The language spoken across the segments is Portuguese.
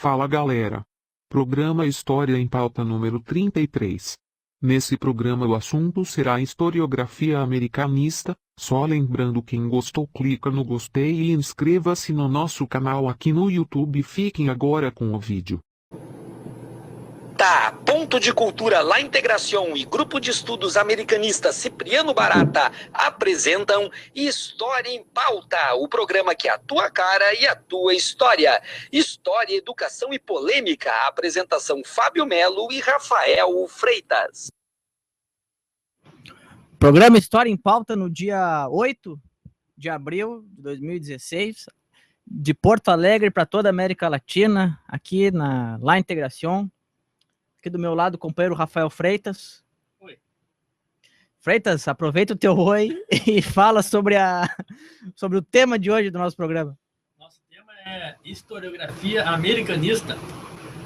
Fala galera! Programa História em Pauta número 33. Nesse programa o assunto será historiografia americanista. Só lembrando, quem gostou clica no gostei e inscreva-se no nosso canal aqui no YouTube. Fiquem agora com o vídeo. Tá, Ponto de Cultura La Integração e Grupo de Estudos Americanista Cipriano Barata apresentam História em Pauta, o programa que é a tua cara e a tua história. História, educação e polêmica. Apresentação Fábio Melo e Rafael Freitas. Programa História em Pauta no dia 8 de abril de 2016, de Porto Alegre para toda a América Latina, aqui na La Integração. Aqui do meu lado, o companheiro Rafael Freitas. Oi. Freitas, aproveita o teu oi e fala sobre o tema de hoje do nosso programa. Nosso tema é historiografia americanista,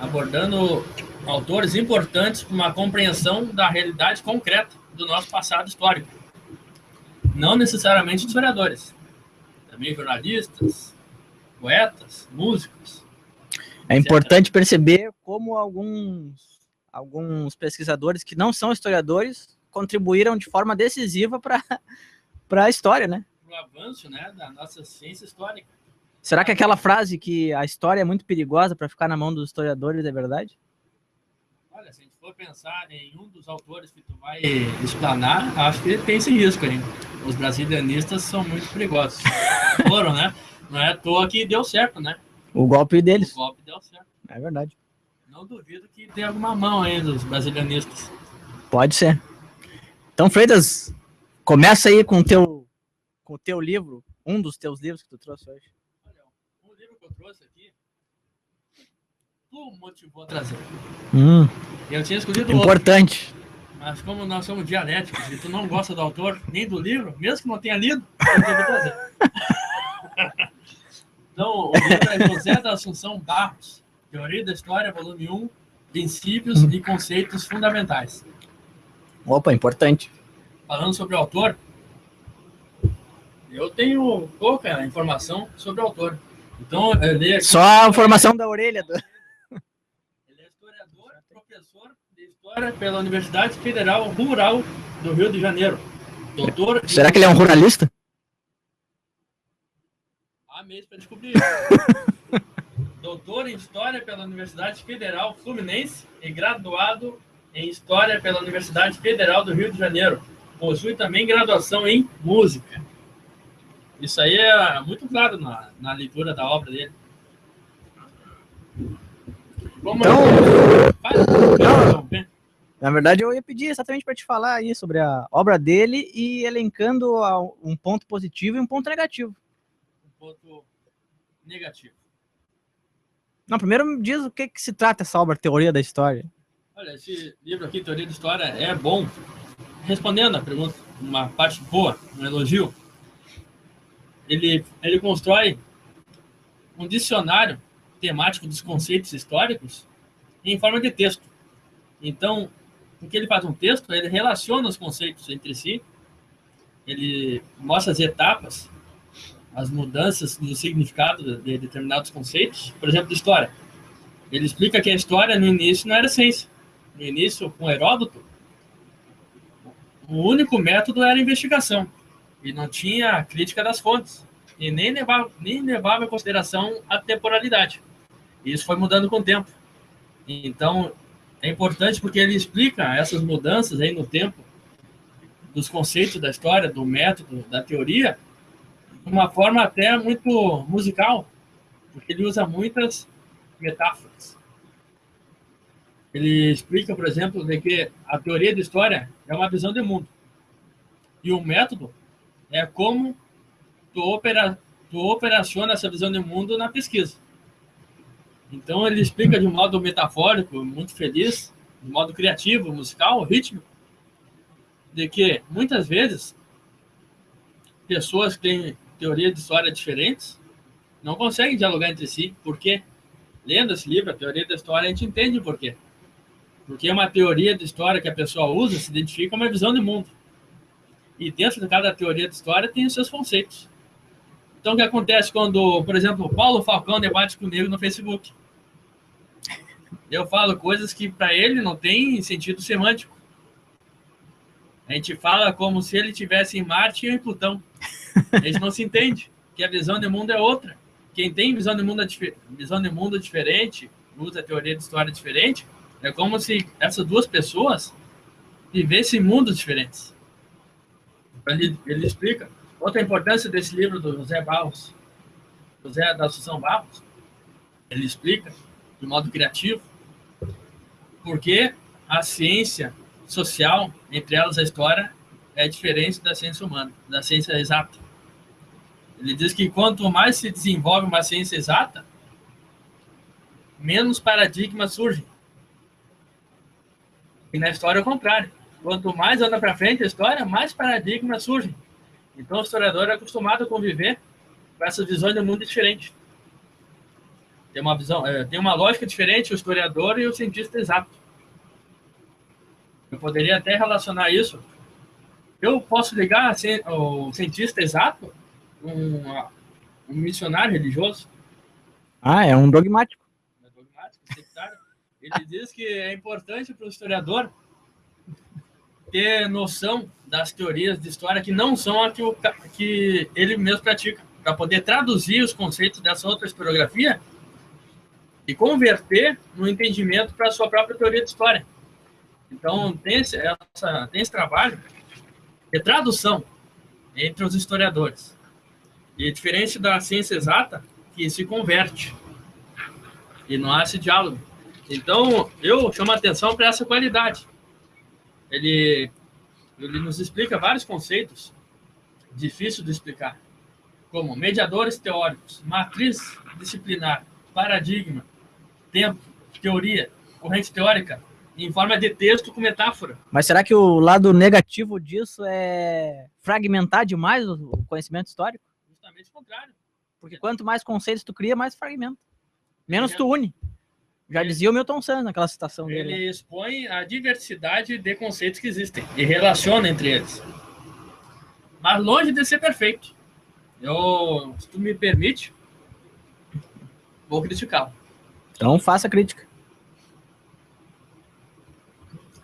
abordando autores importantes para uma compreensão da realidade concreta do nosso passado histórico. Não necessariamente historiadores, também jornalistas, poetas, músicos. É importante perceber como alguns pesquisadores que não são historiadores contribuíram de forma decisiva para a história, né? O avanço, né, da nossa ciência histórica. Será que aquela frase que a história é muito perigosa para ficar na mão dos historiadores é verdade? Olha, se a gente for pensar em um dos autores que tu vai explanar, acho que tem esse risco aí. Os brasilianistas são muito perigosos. Foram, né? Não é à toa que deu certo, né? O golpe deles. O golpe deu certo. É verdade. Não duvido que tenha alguma mão aí dos brasilianistas. Pode ser. Então, Freitas, começa aí com o teu livro, um dos teus livros que tu trouxe hoje. Olha, um livro que eu trouxe aqui, tu motivou a trazer. Eu tinha escolhido Importante. outro, mas como nós somos dialéticos e tu não gosta do autor nem do livro, mesmo que não tenha lido, eu devo trazer. Então, o livro é José da Assunção Barros, Teoria da História, volume 1, Princípios e Conceitos Fundamentais. Opa, importante. Falando sobre o autor, eu tenho pouca informação sobre o autor. Então, eu leio aqui. Só a informação da orelha. Ele é historiador, professor de História pela Universidade Federal Rural do Rio de Janeiro. Doutor. Será que ele é um jornalista? Há mês para descobrir. Doutor em História pela Universidade Federal Fluminense e graduado em História pela Universidade Federal do Rio de Janeiro. Possui também graduação em Música. Isso aí é muito claro na leitura da obra dele. Na verdade, eu ia pedir exatamente para te falar aí sobre a obra dele e elencando um ponto positivo e um ponto negativo. Um ponto negativo. Não, primeiro me diz o que se trata essa obra, Teoria da História. Olha, esse livro aqui, Teoria da História, é bom. Respondendo a pergunta, uma parte boa, um elogio, ele constrói um dicionário temático dos conceitos históricos em forma de texto. Então, o que ele faz um texto, ele relaciona os conceitos entre si, ele mostra as etapas, as mudanças no significado de determinados conceitos. Por exemplo, de história. Ele explica que a história, no início, não era ciência. No início, com Heródoto, o único método era a investigação. E não tinha crítica das fontes. E nem levava em consideração a temporalidade. E isso foi mudando com o tempo. Então, é importante porque ele explica essas mudanças aí no tempo, dos conceitos da história, do método, da teoria, de uma forma até muito musical, porque ele usa muitas metáforas. Ele explica, por exemplo, de que a teoria da história é uma visão de mundo. E o método é como tu operaciona essa visão de mundo na pesquisa. Então ele explica de um modo metafórico, muito feliz, de modo criativo, musical, rítmico, de que muitas vezes pessoas que têm teoria de história diferentes não conseguem dialogar entre si. Por quê? Lendo esse livro, a Teoria da História, a gente entende o porquê. Porque é uma teoria de história que a pessoa usa, se identifica com uma visão de mundo. E dentro de cada teoria de história tem os seus conceitos. Então, o que acontece quando, por exemplo, Paulo Falcão debate comigo no Facebook? Eu falo coisas que para ele não tem sentido semântico. A gente fala como se ele estivesse em Marte e eu em Plutão. A gente não se entende, que a visão de mundo é outra. Quem tem visão de mundo diferente, usa a teoria de história diferente, é como se essas duas pessoas vivessem em mundos diferentes. Ele explica. Outra importância desse livro do José Barros, José da Assunção Barros, ele explica, de modo criativo, porque a ciência social, entre elas a história, é diferente da ciência humana, da ciência exata. Ele diz que quanto mais se desenvolve uma ciência exata, menos paradigmas surgem. E na história é o contrário. Quanto mais anda para frente a história, mais paradigmas surgem. Então o historiador é acostumado a conviver com essas visões do mundo diferentes. Tem uma lógica diferente o historiador e o cientista exato. Eu poderia até relacionar isso. Eu posso ligar o cientista exato um missionário religioso. Ah, é um dogmático. É dogmático, sectário. Ele diz que é importante para o historiador ter noção das teorias de história que não são a que ele mesmo pratica, para poder traduzir os conceitos dessa outra historiografia e converter no entendimento para a sua própria teoria de história. Então, tem esse trabalho de tradução entre os historiadores. E diferente da ciência exata, que se converte. E não há esse diálogo. Então, eu chamo a atenção para essa qualidade. Ele nos explica vários conceitos difíceis de explicar, como mediadores teóricos, matriz disciplinar, paradigma, tempo, teoria, corrente teórica, em forma de texto com metáfora. Mas será que o lado negativo disso é fragmentar demais o conhecimento histórico? Justamente o contrário. Porque quanto mais conceitos tu cria, mais fragmenta. Menos tu une. Já dizia o Milton Santos naquela citação dele. Ele expõe a diversidade de conceitos que existem e relaciona entre eles. Mas longe de ser perfeito. Se tu me permite, vou criticá-lo. Então faça crítica.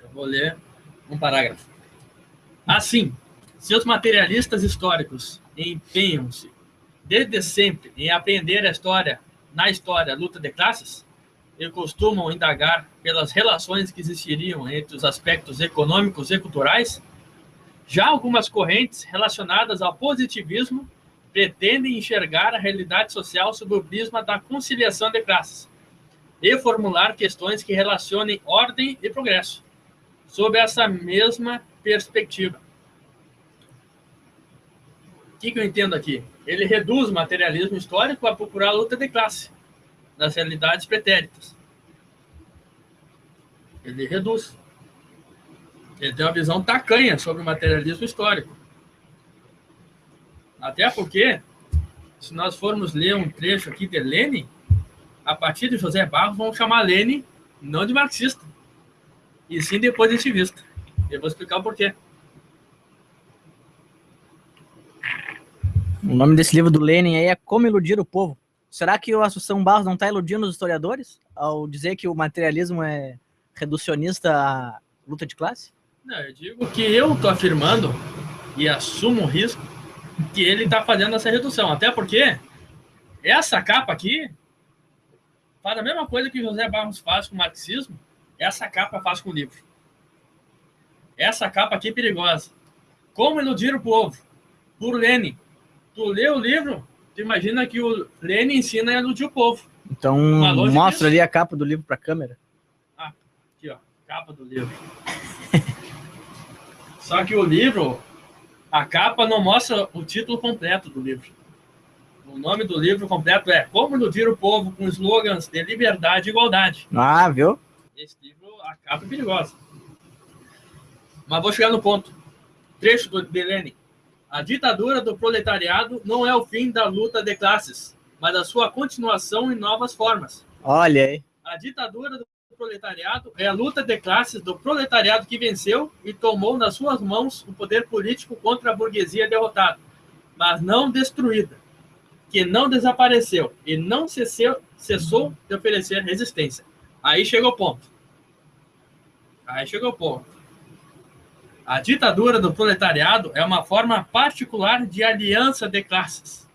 Eu vou ler um parágrafo. Assim, se os materialistas históricos empenham-se desde sempre em aprender na história, a luta de classes, e costumam indagar pelas relações que existiriam entre os aspectos econômicos e culturais, já algumas correntes relacionadas ao positivismo pretendem enxergar a realidade social sob o prisma da conciliação de classes e formular questões que relacionem ordem e progresso, sob essa mesma perspectiva. O que eu entendo aqui? Ele reduz o materialismo histórico a procurar a luta de classe das realidades pretéritas. Ele reduz. Ele tem uma visão tacanha sobre o materialismo histórico. Até porque, se nós formos ler um trecho aqui de Lenin, a partir de José Barros, vão chamar Lenin não de marxista, e sim de positivista. Eu vou explicar o porquê. O nome desse livro do Lenin aí é Como Iludir o Povo. Será que o Assunção Barros não está iludindo os historiadores ao dizer que o materialismo é reducionista à luta de classe? Não, eu digo que eu estou afirmando e assumo o risco que ele está fazendo essa redução. Até porque essa capa aqui faz a mesma coisa que José Barros faz com o marxismo, essa capa faz com o livro. Essa capa aqui é perigosa. Como Iludir o Povo, por Lenin. Tu lê o livro, tu imagina que o Lenin ensina a iludir o povo. Então, mostra ali a capa do livro para a câmera. Ah, aqui ó, capa do livro. Só que o livro, a capa não mostra o título completo do livro. O nome do livro completo é Como Iludir o Povo com slogans de liberdade e igualdade. Ah, viu? Esse livro, a capa é perigosa. Mas vou chegar no ponto. Trecho de Lenin. A ditadura do proletariado não é o fim da luta de classes, mas a sua continuação em novas formas. Olha aí. A ditadura do proletariado é a luta de classes do proletariado que venceu e tomou nas suas mãos o poder político contra a burguesia derrotada, mas não destruída, que não desapareceu e não cessou de oferecer resistência. Aí chega o ponto. A ditadura do proletariado é uma forma particular de aliança de classes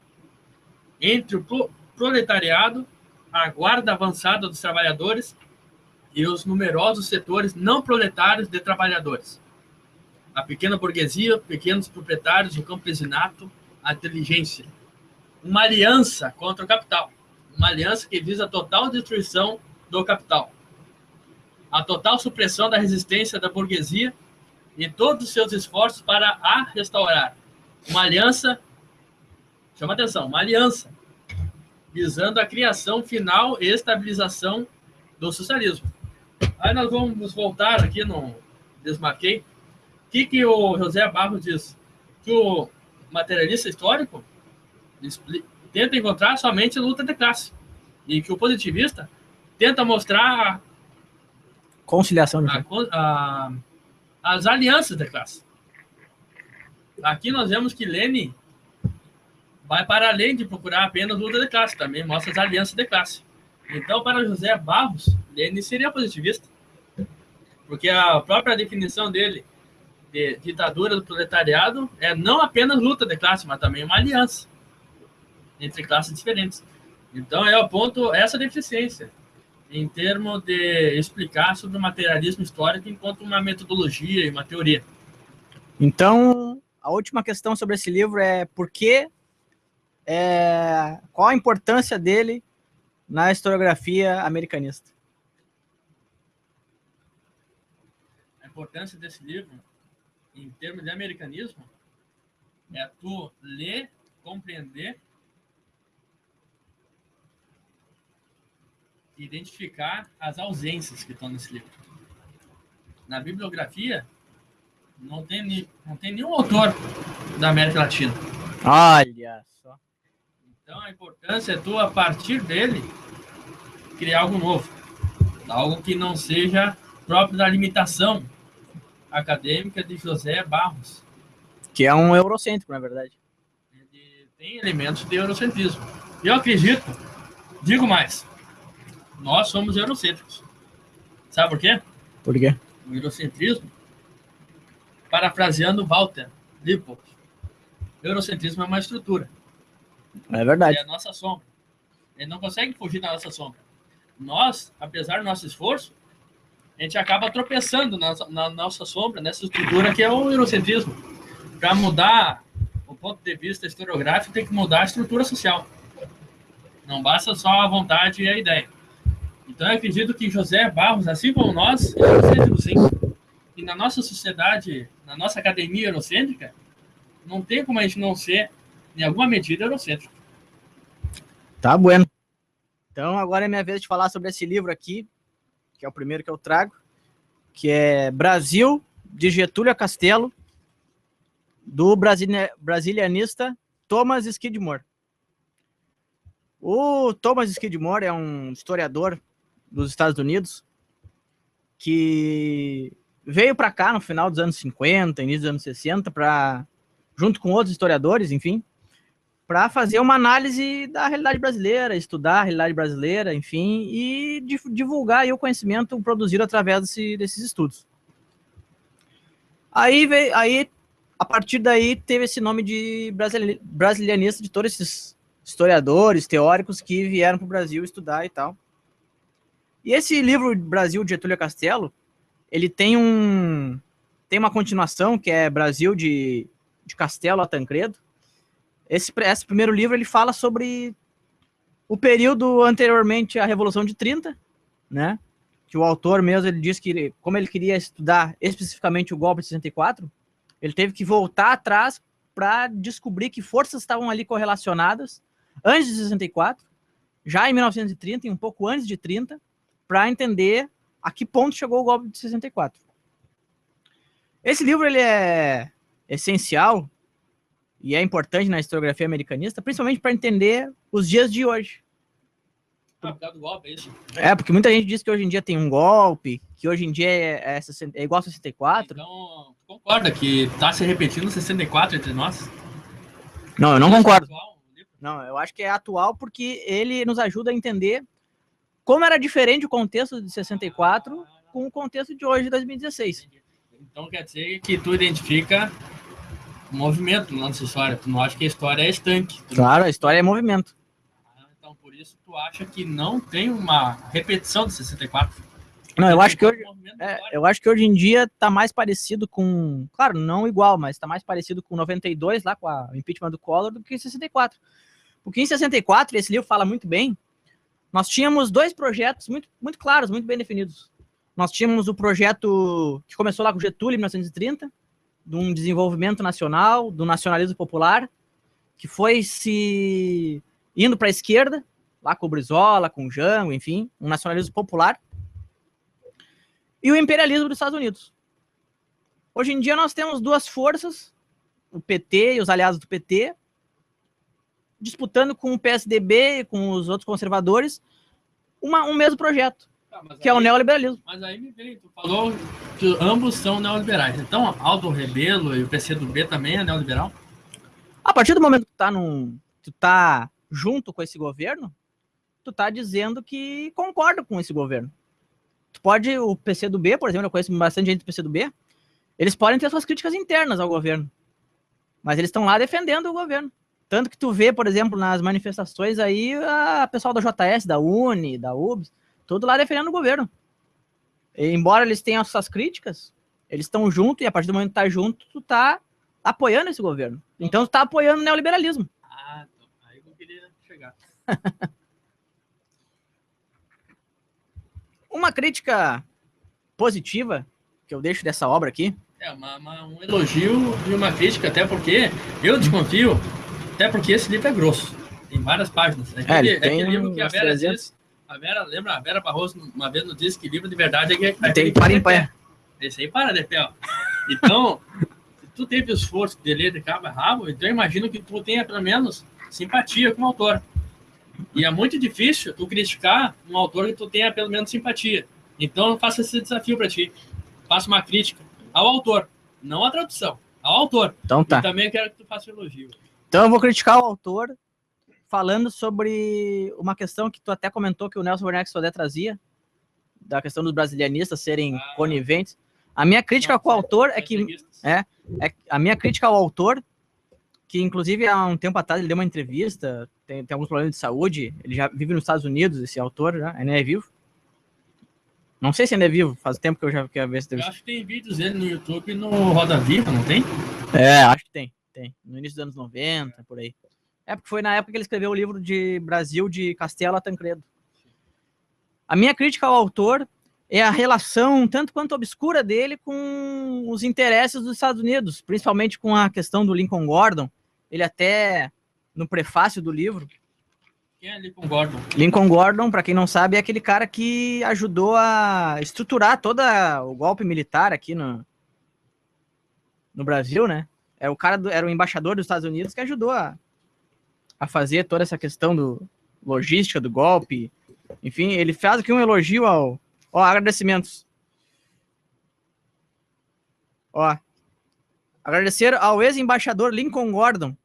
entre o proletariado, a guarda avançada dos trabalhadores e os numerosos setores não proletários de trabalhadores. A pequena burguesia, pequenos proprietários, o campesinato, a inteligência. Uma aliança contra o capital. Uma aliança que visa a total destruição do capital. A total supressão da resistência da burguesia e todos os seus esforços para a restaurar. Uma aliança, chama atenção, uma aliança visando a criação final e estabilização do socialismo. Aí nós vamos voltar aqui no Desmarquei. O que o José Barros diz? Que o materialista histórico tenta encontrar somente luta de classe. E que o positivista tenta mostrar Conciliação de as alianças de classe. Aqui nós vemos que Lenin vai para além de procurar apenas luta de classe, também mostra as alianças de classe. Então, para José Barros, Lenin seria positivista, porque a própria definição dele de ditadura do proletariado é não apenas luta de classe, mas também uma aliança entre classes diferentes. Então, é o ponto, essa deficiência, em termos de explicar sobre o materialismo histórico enquanto uma metodologia e uma teoria. Então, a última questão sobre esse livro é qual a importância dele na historiografia americanista? A importância desse livro, em termos de americanismo, é tu ler, compreender, identificar as ausências que estão nesse livro. Na bibliografia, não tem nenhum autor da América Latina. Olha só. Então, a importância é tu, a partir dele, criar algo novo. Algo que não seja próprio da limitação acadêmica de José Barros. Que é um eurocêntrico, na verdade. Ele tem elementos de eurocentrismo. Eu acredito, digo mais, nós somos eurocêntricos. Sabe por quê? Por quê? O eurocentrismo, parafraseando Walter Lippmann, o eurocentrismo é uma estrutura. É verdade. É a nossa sombra. Ele não consegue fugir da nossa sombra. Nós, apesar do nosso esforço, a gente acaba tropeçando na nossa sombra, nessa estrutura que é o eurocentrismo. Para mudar o ponto de vista historiográfico, tem que mudar a estrutura social. Não basta só a vontade e a ideia. Então, eu acredito que José Barros, assim como nós, é eurocêntrico, sim. E na nossa sociedade, na nossa academia eurocêntrica, não tem como a gente não ser, em alguma medida, eurocêntrico. Tá bueno. Então, agora é minha vez de falar sobre esse livro aqui, que é o primeiro que eu trago, que é Brasil, de Getúlio Castelo, do brasilianista Thomas Skidmore. O Thomas Skidmore é um historiador dos Estados Unidos que veio para cá no final dos anos 50, início dos anos 60, junto com outros historiadores, enfim, para fazer uma análise da realidade brasileira, estudar a realidade brasileira, enfim, e divulgar aí o conhecimento produzido através desses estudos. Aí, a partir daí, teve esse nome de brasilianista de todos esses historiadores, teóricos que vieram para o Brasil estudar e tal. E esse livro, Brasil, de Getúlio Castelo, ele tem uma continuação, que é Brasil, de Castelo a Tancredo. Esse primeiro livro ele fala sobre o período anteriormente à Revolução de 30, né? Que o autor mesmo ele diz que, como ele queria estudar especificamente o golpe de 64, ele teve que voltar atrás para descobrir que forças estavam ali correlacionadas antes de 64, já em 1930 e um pouco antes de 30, para entender a que ponto chegou o golpe de 64. Esse livro ele é essencial e é importante na historiografia americanista, principalmente para entender os dias de hoje. Por causa do golpe, é isso? Porque muita gente diz que hoje em dia tem um golpe, que hoje em dia é igual a 64. Então, concorda que está se repetindo 64 entre nós? Não, eu não concordo. Não, eu acho que é atual porque ele nos ajuda a entender como era diferente o contexto de 64 com o contexto de hoje, de 2016. Então quer dizer que tu identifica o movimento na nossa história. Tu não acha que a história é estanque. Claro, a história é movimento. Então por isso tu acha que não tem uma repetição de 64. Não, eu acho que hoje em dia está mais parecido com, claro, não igual, mas está mais parecido com 92, lá com o impeachment do Collor, do que em 64. Porque em 64, esse livro fala muito bem, nós tínhamos dois projetos muito, muito claros, muito bem definidos. Nós tínhamos o projeto que começou lá com Getúlio, em 1930, de um desenvolvimento nacional, do nacionalismo popular, que foi se indo para a esquerda, lá com o Brizola, com o Jango, enfim, um nacionalismo popular, e o imperialismo dos Estados Unidos. Hoje em dia nós temos duas forças, o PT e os aliados do PT, disputando com o PSDB e com os outros conservadores um mesmo projeto, que é o neoliberalismo. Mas aí me veio, tu falou que ambos são neoliberais. Então, Aldo Rebelo e o PCdoB também é neoliberal? A partir do momento que tu tá junto com esse governo, tu tá dizendo que concorda com esse governo. O PCdoB, por exemplo, eu conheço bastante gente do PCdoB, eles podem ter suas críticas internas ao governo, mas eles estão lá defendendo o governo. Tanto que tu vê, por exemplo, nas manifestações aí, a pessoal da JS, da Uni, da UBS, tudo lá defendendo o governo. E, embora eles tenham as suas críticas, eles estão juntos, e a partir do momento que tá junto, tu tá apoiando esse governo. Então tu tá apoiando o neoliberalismo. Ah, aí eu queria chegar. Uma crítica positiva que eu deixo dessa obra aqui. É um elogio e uma crítica, até porque eu desconfio, até porque esse livro é grosso. Tem várias páginas. Aquele livro que a Vera diz. Lembra? A Vera Barroso uma vez nos disse que livro de verdade é que tem para em pé. Esse aí para de pé, ó. Então, se tu teve o esforço de ler de cabo a rabo, então eu imagino que tu tenha pelo menos simpatia com o autor. E é muito difícil tu criticar um autor que tu tenha pelo menos simpatia. Então eu faço esse desafio para ti. Faça uma crítica ao autor, não à tradução, ao autor. Então tá. E também quero que tu faça um elogio. Então eu vou criticar o autor falando sobre uma questão que tu até comentou que o Nelson Werneck Sodré trazia, da questão dos brasilianistas serem coniventes. A minha crítica com o autor é que... a minha crítica ao autor, que inclusive há um tempo atrás ele deu uma entrevista, tem alguns problemas de saúde, ele já vive nos Estados Unidos, esse autor, já, ainda é vivo. Não sei se ainda é vivo, faz tempo que eu já quero ver se... Eu acho que tem vídeos dele no YouTube no Roda Viva, não tem? Acho que tem. No início dos anos 90, por aí. Porque foi na época que ele escreveu o livro de Brasil de Castelo a Tancredo. A minha crítica ao autor é a relação, tanto quanto obscura, dele com os interesses dos Estados Unidos, principalmente com a questão do Lincoln Gordon. Ele até, no prefácio do livro... Quem é Lincoln Gordon? Lincoln Gordon, para quem não sabe, é aquele cara que ajudou a estruturar todo o golpe militar aqui no Brasil, né? Era o embaixador dos Estados Unidos que ajudou a fazer toda essa questão logística do golpe. Enfim, ele faz aqui um elogio ao... agradecimentos. Agradecer ao ex-embaixador Lincoln Gordon.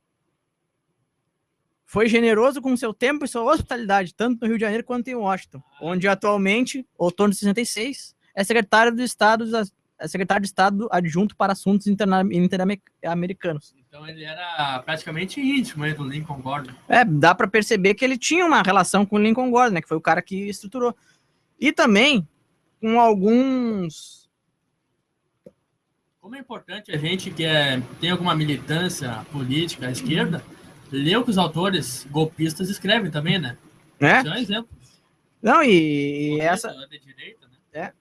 Foi generoso com seu tempo e sua hospitalidade, tanto no Rio de Janeiro quanto em Washington, onde atualmente, outono de 66, é secretário de Estado adjunto para assuntos interamericanos. Então ele era praticamente íntimo do Lincoln Gordon. Dá para perceber que ele tinha uma relação com o Lincoln Gordon, né, que foi o cara que estruturou. E também com alguns... Como é importante a gente que tem alguma militância política à esquerda, ler o que os autores golpistas escrevem também, né? Isso é um exemplo. Não, e essa... de direita, né?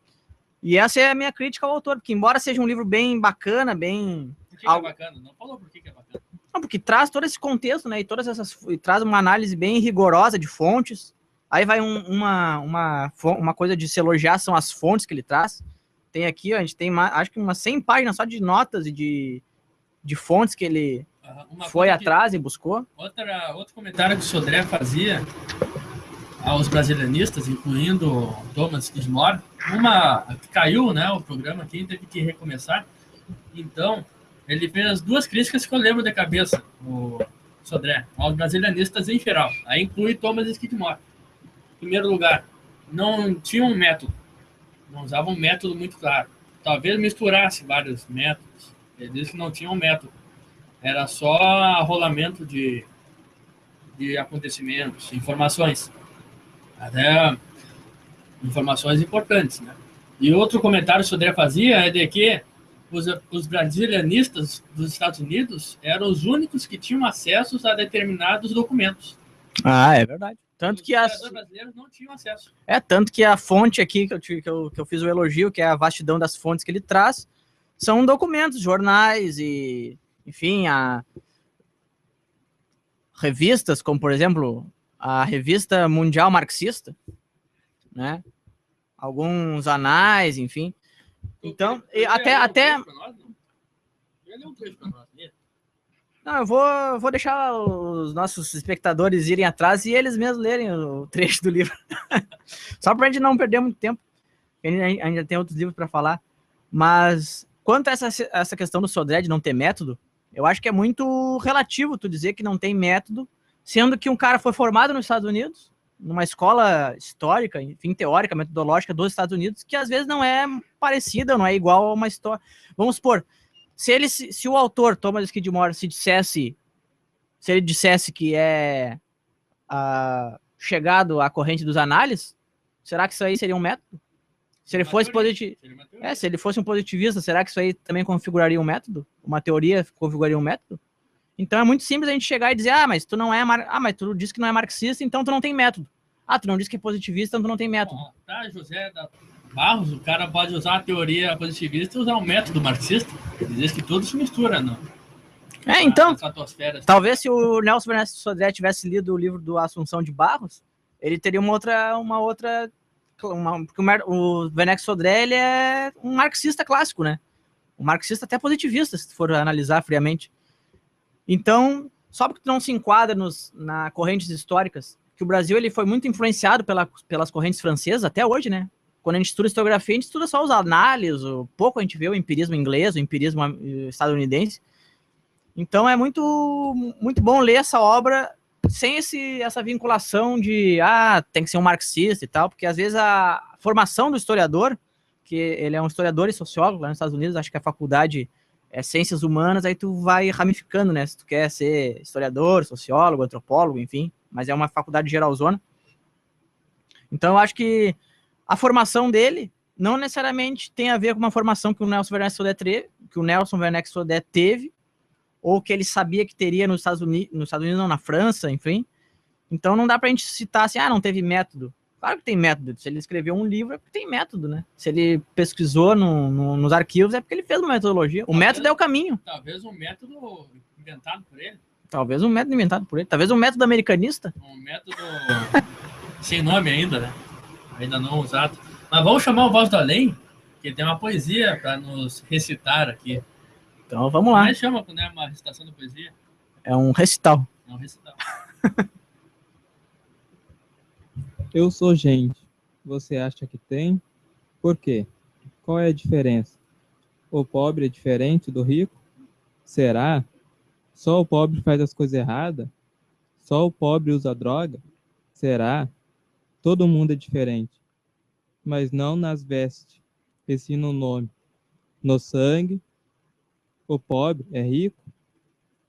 E essa é a minha crítica ao autor, porque embora seja um livro bem bacana, bem... Por que é bacana? Não falou por que é bacana. Não, porque traz todo esse contexto, né? E traz uma análise bem rigorosa de fontes. Aí vai uma coisa de se elogiar, são as fontes que ele traz. Tem aqui, a gente tem acho que umas 100 páginas só de notas e de fontes que ele foi atrás e buscou. Outro comentário que o Sodré fazia aos brasilianistas, incluindo Thomas Skidmore, que caiu, né, o programa aqui, teve que recomeçar. Então, ele fez duas críticas que eu lembro de cabeça, o Sodré, aos brasilianistas em geral. Aí inclui Thomas Skidmore. Em primeiro lugar, não tinha um método, não usava um método muito claro. Talvez misturasse vários métodos. Ele disse que não tinha um método. Era só rolamento de acontecimentos, informações. Até informações importantes, né? E outro comentário que o Sodré fazia é de que os brasilianistas dos Estados Unidos eram os únicos que tinham acesso a determinados documentos. Ah, é verdade. Tanto Os que historiadores brasileiros não tinham acesso. tanto que a fonte aqui que eu fiz o elogio, que é a vastidão das fontes que ele traz, são documentos, jornais e, enfim, revistas, como por exemplo a Revista Mundial Marxista, né? Alguns anais, enfim. Então, até não, eu vou deixar os nossos espectadores irem atrás e eles mesmos lerem o trecho do livro. Só para a gente não perder muito tempo. Ainda tem outros livros para falar. Mas quanto a essa questão do Sodré de não ter método, eu acho que é muito relativo tu dizer que não tem método, sendo que um cara foi formado nos Estados Unidos, numa escola histórica, enfim, teórica, metodológica dos Estados Unidos, que às vezes não é parecida, não é igual a uma história. Vamos supor, se o autor, Thomas Skidmore, se ele dissesse que é chegado à corrente dos análises, será que isso aí seria um método? Se ele fosse se ele fosse um positivista, será que isso aí também configuraria um método? Uma teoria configuraria um método? Então é muito simples a gente chegar e dizer, mas tu não é mas tu disse que não é marxista, então tu não tem método. Tu não disse que é positivista, então tu não tem método. Tá, José Barros, o cara pode usar a teoria positivista e usar o método marxista. Diz que tudo se mistura, não? Então, talvez se o Nelson Ernesto Sodré tivesse lido o livro do Assunção de Barros, ele teria uma outra porque o Werneck Sodré, ele é um marxista clássico, né? Um marxista até positivista, se for analisar friamente. Então, só porque tu não se enquadra na correntes históricas, que o Brasil ele foi muito influenciado pelas correntes francesas até hoje, né? Quando a gente estuda historiografia, a gente estuda só os análises, pouco a gente vê o empirismo inglês, o empirismo estadunidense. Então é muito, muito bom ler essa obra sem essa vinculação de tem que ser um marxista e tal, porque às vezes a formação do historiador, que ele é um historiador e sociólogo lá nos Estados Unidos, acho que a faculdade é Ciências Humanas, aí tu vai ramificando, né? Se tu quer ser historiador, sociólogo, antropólogo, enfim, mas é uma faculdade geralzona. Então eu acho que a formação dele não necessariamente tem a ver com uma formação que o Nelson Werneck Sodré teve, ou que ele sabia que teria nos Estados Unidos, não, na França, enfim. Então não dá pra gente citar assim, não teve método. Claro que tem método. Se ele escreveu um livro, é porque tem método, né? Se ele pesquisou nos arquivos, é porque ele fez uma metodologia. O método é o caminho. Talvez um método inventado por ele. Talvez um método americanista. Um método sem nome ainda, né? Ainda não usado. Mas vamos chamar o Voz do Além, que tem uma poesia para nos recitar aqui. Então vamos lá. Mas chama, né, uma recitação de poesia. É um recital. É um recital. Eu sou gente. Você acha que tem? Por quê? Qual é a diferença? O pobre é diferente do rico? Será? Só o pobre faz as coisas erradas? Só o pobre usa droga? Será? Todo mundo é diferente. Mas não nas vestes, e sim no nome. No sangue. O pobre é rico?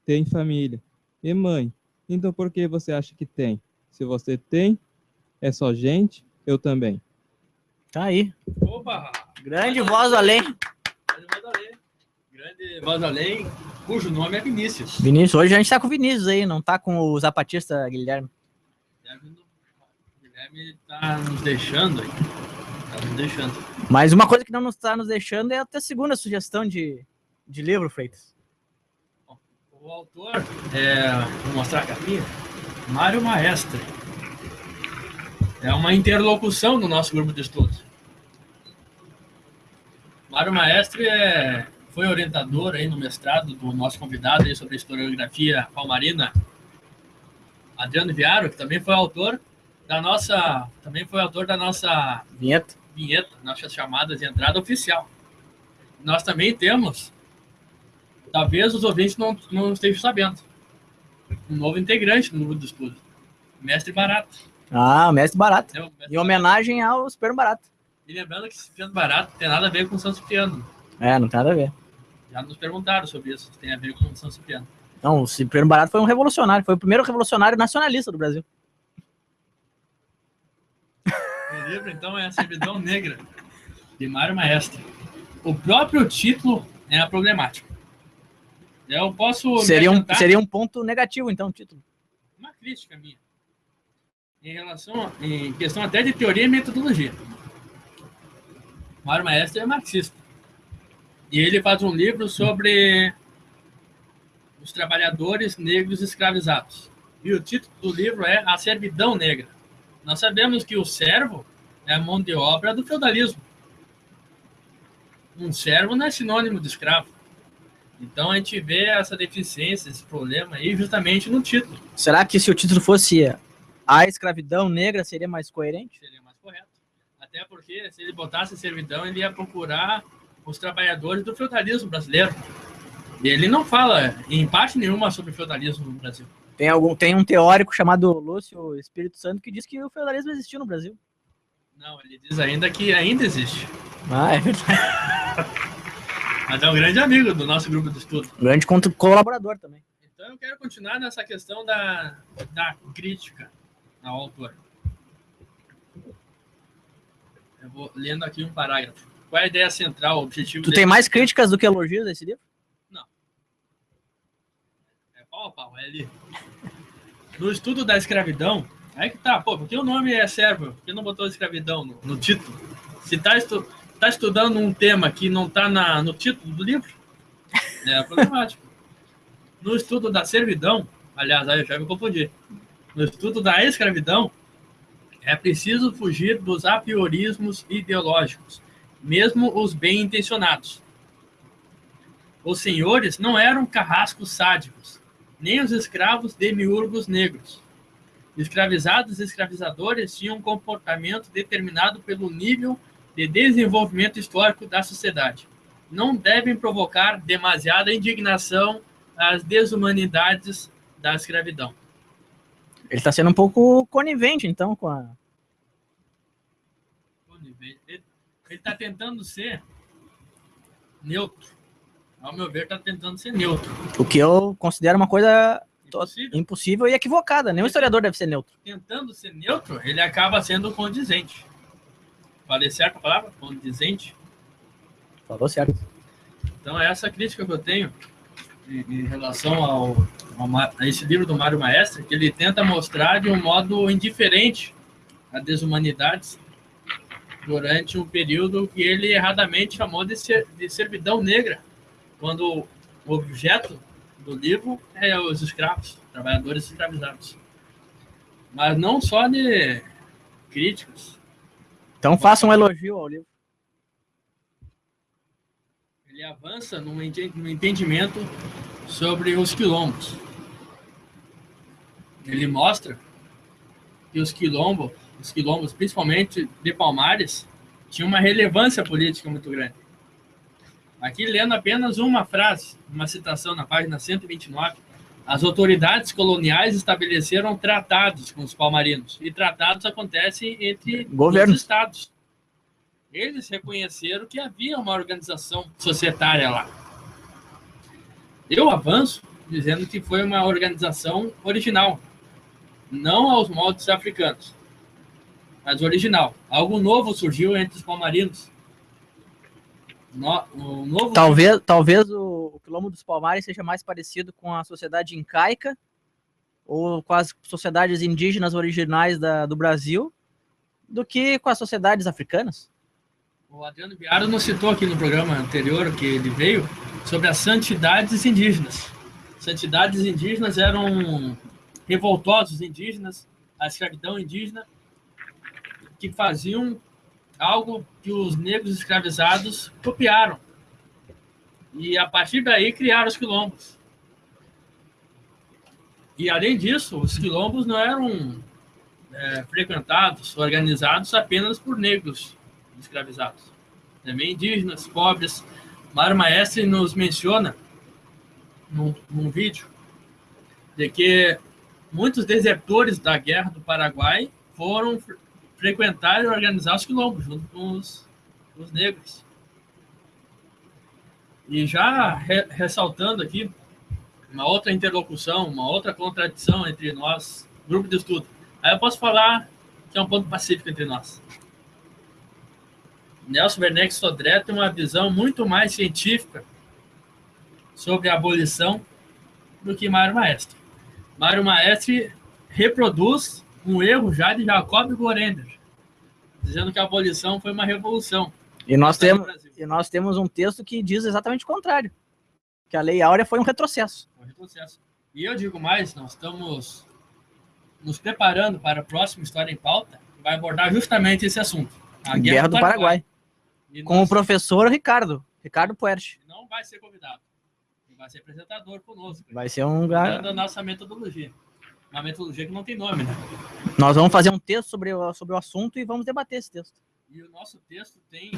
Tem família. E mãe? Então por que você acha que tem? Se você tem, é só gente, eu também. Tá aí. Opa! Grande Voz do Além. Grande Voz do Além, cujo nome é Vinícius. Vinícius, hoje a gente tá com o Vinícius aí, não tá com o zapatista Guilherme. Guilherme tá nos deixando aí. Mas uma coisa que não nos tá nos deixando é a tua segunda sugestão de livro, Freitas. O autor, vou mostrar a capinha, Mário Maestre. É uma interlocução no nosso grupo de estudos. Mário Maestre foi orientador aí no mestrado do nosso convidado aí sobre historiografia palmarina, Adriano Viaro, que também foi autor da nossa vinheta, nossas chamadas de entrada oficial. Nós também temos, talvez os ouvintes não estejam sabendo, um novo integrante no grupo de estudo, Mestre Barato. Ah, o Mestre Barato. É o Mestre Em homenagem ao Super Barato. E lembrando que Cipriano Barato tem nada a ver com São Cipriano. É, não tem nada a ver. Já nos perguntaram sobre isso, se tem a ver com São Cipriano. Não, o Cipriano Barato foi um revolucionário. Foi o primeiro revolucionário nacionalista do Brasil. O livro, então, é A Servidão Negra, de Mário Maestre. O próprio título é problemático. Eu posso Seria um ponto negativo, então, o título. uma crítica minha. Em questão até de teoria e metodologia. Mário Maestre é marxista. E ele faz um livro sobre os trabalhadores negros escravizados. E o título do livro é A Servidão Negra. Nós sabemos que o servo é a mão de obra do feudalismo. Um servo não é sinônimo de escravo. Então a gente vê essa deficiência, esse problema aí justamente no título. Será que se o título fosse A Escravidão Negra seria mais coerente? Seria mais correto. Até porque se ele botasse servidão, ele ia procurar os trabalhadores do feudalismo brasileiro. E ele não fala em parte nenhuma sobre feudalismo no Brasil. Tem um teórico chamado Lúcio Espírito Santo que diz que o feudalismo existiu no Brasil. Não, ele diz ainda que ainda existe. Ah, é verdade. Mas é um grande amigo do nosso grupo de estudo. Um grande colaborador também. Então eu quero continuar nessa questão da crítica ao autor. Eu vou lendo aqui um parágrafo. Qual é a ideia central, o objetivo... Tu tem mais críticas do que elogios desse livro? Não. É pau a pau, é ali. No estudo da escravidão, aí que tá, pô, porque o nome é servo? Por que não botou escravidão no título? Se tá estudando um tema que não tá no título do livro, é problemático. No estudo da servidão, aliás, aí eu já me confundi. No estudo da escravidão, é preciso fugir dos apriorismos ideológicos, mesmo os bem-intencionados. Os senhores não eram carrascos sádicos, nem os escravos demiurgos negros. Escravizados e escravizadores tinham um comportamento determinado pelo nível de desenvolvimento histórico da sociedade. Não devem provocar demasiada indignação às desumanidades da escravidão. Ele está sendo um pouco conivente, então, com a... Ele está tentando ser neutro. Ao meu ver, está tentando ser neutro. O que eu considero uma coisa Impossível. impossível e equivocada. Nenhum historiador deve ser neutro. Tentando ser neutro, ele acaba sendo condizente. Falei certo a palavra? Condizente? Falou certo. Então, é essa crítica que eu tenho em relação a esse livro do Mário Maestre, que ele tenta mostrar de um modo indiferente a desumanidades durante um período que ele erradamente chamou de servidão negra, quando o objeto do livro é os escravos, trabalhadores escravizados. Mas não só de críticas. Então faça um elogio ao livro. Ele avança no entendimento sobre os quilombos. Ele mostra que os quilombos, principalmente de Palmares, tinham uma relevância política muito grande. Aqui, lendo apenas uma frase, uma citação na página 129, as autoridades coloniais estabeleceram tratados com os palmarinos. E tratados acontecem entre Governos. os estados. Eles reconheceram que havia uma organização societária lá. Eu avanço dizendo que foi uma organização original, não aos moldes africanos, mas original. Algo novo surgiu entre os palmarinos. Talvez o Quilombo dos Palmares seja mais parecido com a sociedade incaica ou com as sociedades indígenas originais do Brasil do que com as sociedades africanas. O Adriano Biaro nos citou aqui no programa anterior que ele veio sobre as santidades indígenas. Santidades indígenas eram revoltosos indígenas, a escravidão indígena, que faziam algo que os negros escravizados copiaram. E a partir daí criaram os quilombos. E além disso, os quilombos não eram frequentados, organizados apenas por negros escravizados. Também indígenas, pobres. Mário Maestre nos menciona num vídeo de que muitos desertores da Guerra do Paraguai foram frequentar e organizar os quilombos junto com os negros. E já ressaltando aqui uma outra interlocução, uma outra contradição entre nós, grupo de estudo. Aí eu posso falar que é um ponto pacífico entre nós. Nelson Werneck Sodré tem uma visão muito mais científica sobre a abolição do que Mário Maestre. Mário Maestre reproduz um erro já de Jacob Gorender, dizendo que a abolição foi uma revolução. E nós temos um texto que diz exatamente o contrário, que a Lei Áurea foi um retrocesso. E eu digo mais, nós estamos nos preparando para a próxima História em Pauta, que vai abordar justamente esse assunto. A Guerra do Paraguai. Com o professor Ricardo Puerch. Não vai ser convidado. Ele vai ser apresentador conosco. Vai ser um lugar... da nossa metodologia. Uma metodologia que não tem nome, né? Nós vamos fazer um texto sobre o assunto e vamos debater esse texto. E o nosso texto tem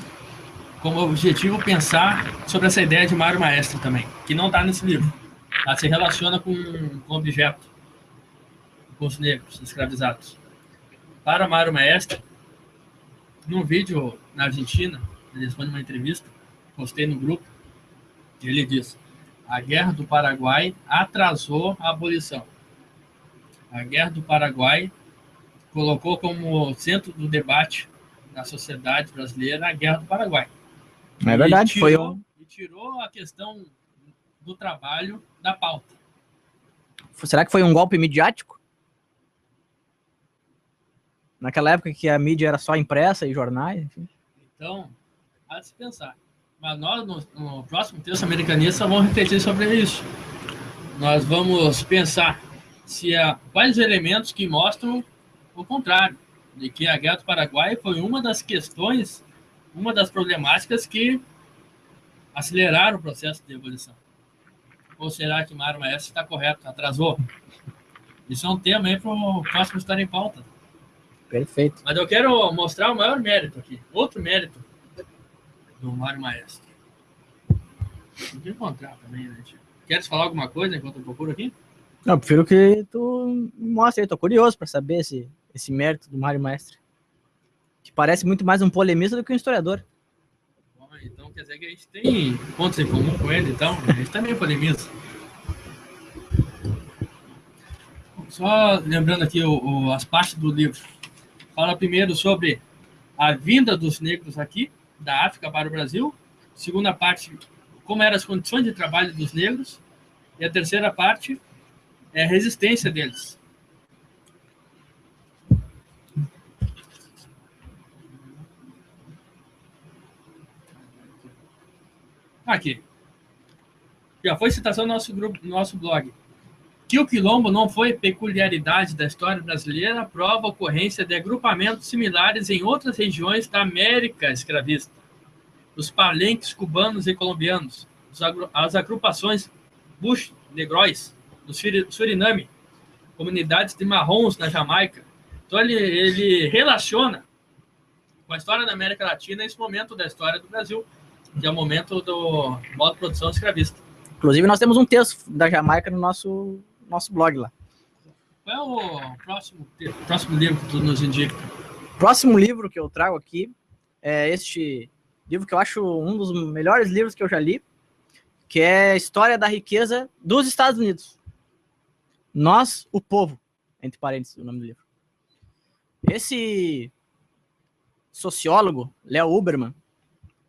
como objetivo pensar sobre essa ideia de Mário Maestre também, que não está nesse livro. Ela se relaciona com o objeto, com os negros escravizados. Para Mário Maestre, num vídeo na Argentina, ele responde uma entrevista, postei no grupo, ele diz: a Guerra do Paraguai atrasou a abolição. A Guerra do Paraguai colocou como centro do debate da sociedade brasileira a Guerra do Paraguai. É verdade, E tirou a questão do trabalho da pauta. Será que foi um golpe midiático? Naquela época que a mídia era só impressa e jornais, enfim. Então, há de se pensar. Mas nós, no próximo texto americanista, vamos refletir sobre isso. Nós vamos pensar quais elementos que mostram o contrário, de que a Guerra do Paraguai foi uma das questões, uma das problemáticas que aceleraram o processo de abolição. Ou será que Mário Maestre está correto, atrasou? Isso é um tema aí para o próximo História em Pauta. Perfeito. Mas eu quero mostrar o maior mérito aqui, outro mérito do Mário Maestre. Tem que encontrar também, né, tio? Queres falar alguma coisa enquanto eu procuro aqui? Não, eu prefiro que tu me mostre aí, tô curioso para saber esse mérito do Mário Maestre. Que parece muito mais um polemista do que um historiador. Bom, então quer dizer que a gente tem pontos em comum com ele, então a gente também polemiza. Só lembrando aqui as partes do livro. Fala primeiro sobre a vinda dos negros aqui, da África para o Brasil. Segunda parte, como eram as condições de trabalho dos negros. E a terceira parte é a resistência deles. Aqui. Já foi citação no nosso blog. Que o quilombo não foi peculiaridade da história brasileira, prova a ocorrência de agrupamentos similares em outras regiões da América escravista. Os palenques cubanos e colombianos, as agrupações Bush, Negróis, do Suriname, comunidades de marrons na Jamaica. Então ele relaciona com a história da América Latina esse momento da história do Brasil, que é o momento do modo de produção escravista. Inclusive, nós temos um texto da Jamaica no nosso blog lá. Qual é o próximo livro que tu nos indica? O próximo livro que eu trago aqui é este livro que eu acho um dos melhores livros que eu já li, que é História da Riqueza dos Estados Unidos. Nós, o Povo, entre parênteses, o nome do livro. Esse sociólogo, Léo Huberman,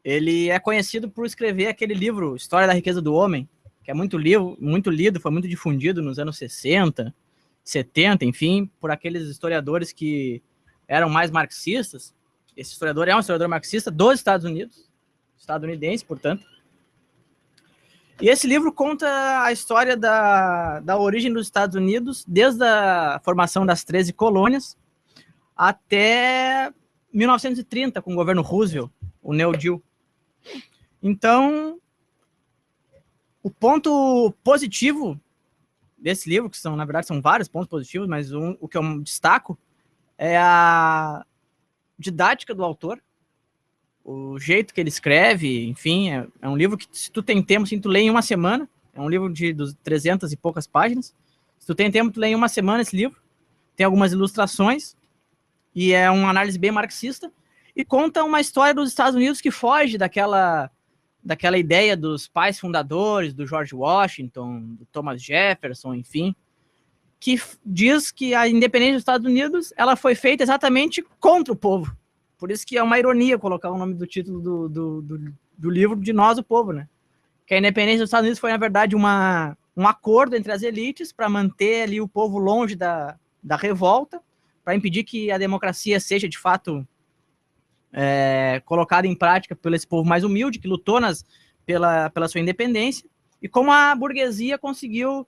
ele é conhecido por escrever aquele livro, História da Riqueza do Homem, que é muito lido, foi muito difundido nos anos 60, 70, enfim, por aqueles historiadores que eram mais marxistas. Esse historiador é um historiador marxista dos Estados Unidos, estadunidense, portanto. E esse livro conta a história da origem dos Estados Unidos, desde a formação das 13 colônias até 1930, com o governo Roosevelt, o New Deal. Então, o ponto positivo desse livro, que na verdade são vários pontos positivos, mas o que eu destaco é a didática do autor, o jeito que ele escreve, enfim, é um livro que, se tu tem tempo, tu lê em uma semana. É um livro de 300 e poucas páginas. Se tu tem tempo, tu lê em uma semana esse livro. Tem algumas ilustrações e é uma análise bem marxista, e conta uma história dos Estados Unidos que foge daquela ideia dos pais fundadores, do George Washington, do Thomas Jefferson, enfim, que diz que a independência dos Estados Unidos ela foi feita exatamente contra o povo. Por isso que é uma ironia colocar o nome do título do livro de Nós, o Povo, né? Que a independência dos Estados Unidos foi, na verdade, um acordo entre as elites para manter ali o povo longe da revolta, para impedir que a democracia seja, de fato, colocada em prática por esse povo mais humilde, que lutou pela sua independência, e como a burguesia conseguiu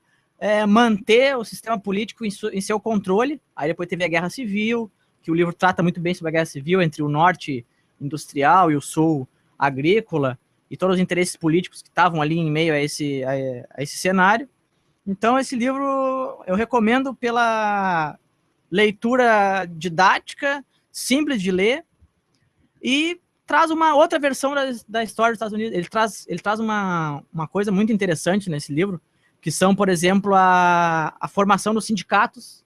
manter o sistema político em seu controle. Aí depois teve a Guerra Civil, que o livro trata muito bem sobre a Guerra Civil entre o norte industrial e o sul agrícola, e todos os interesses políticos que estavam ali em meio a esse cenário. Então, esse livro eu recomendo pela leitura didática, simples de ler, e traz uma outra versão da história dos Estados Unidos. Ele traz uma coisa muito interessante nesse livro, que são, por exemplo, a formação dos sindicatos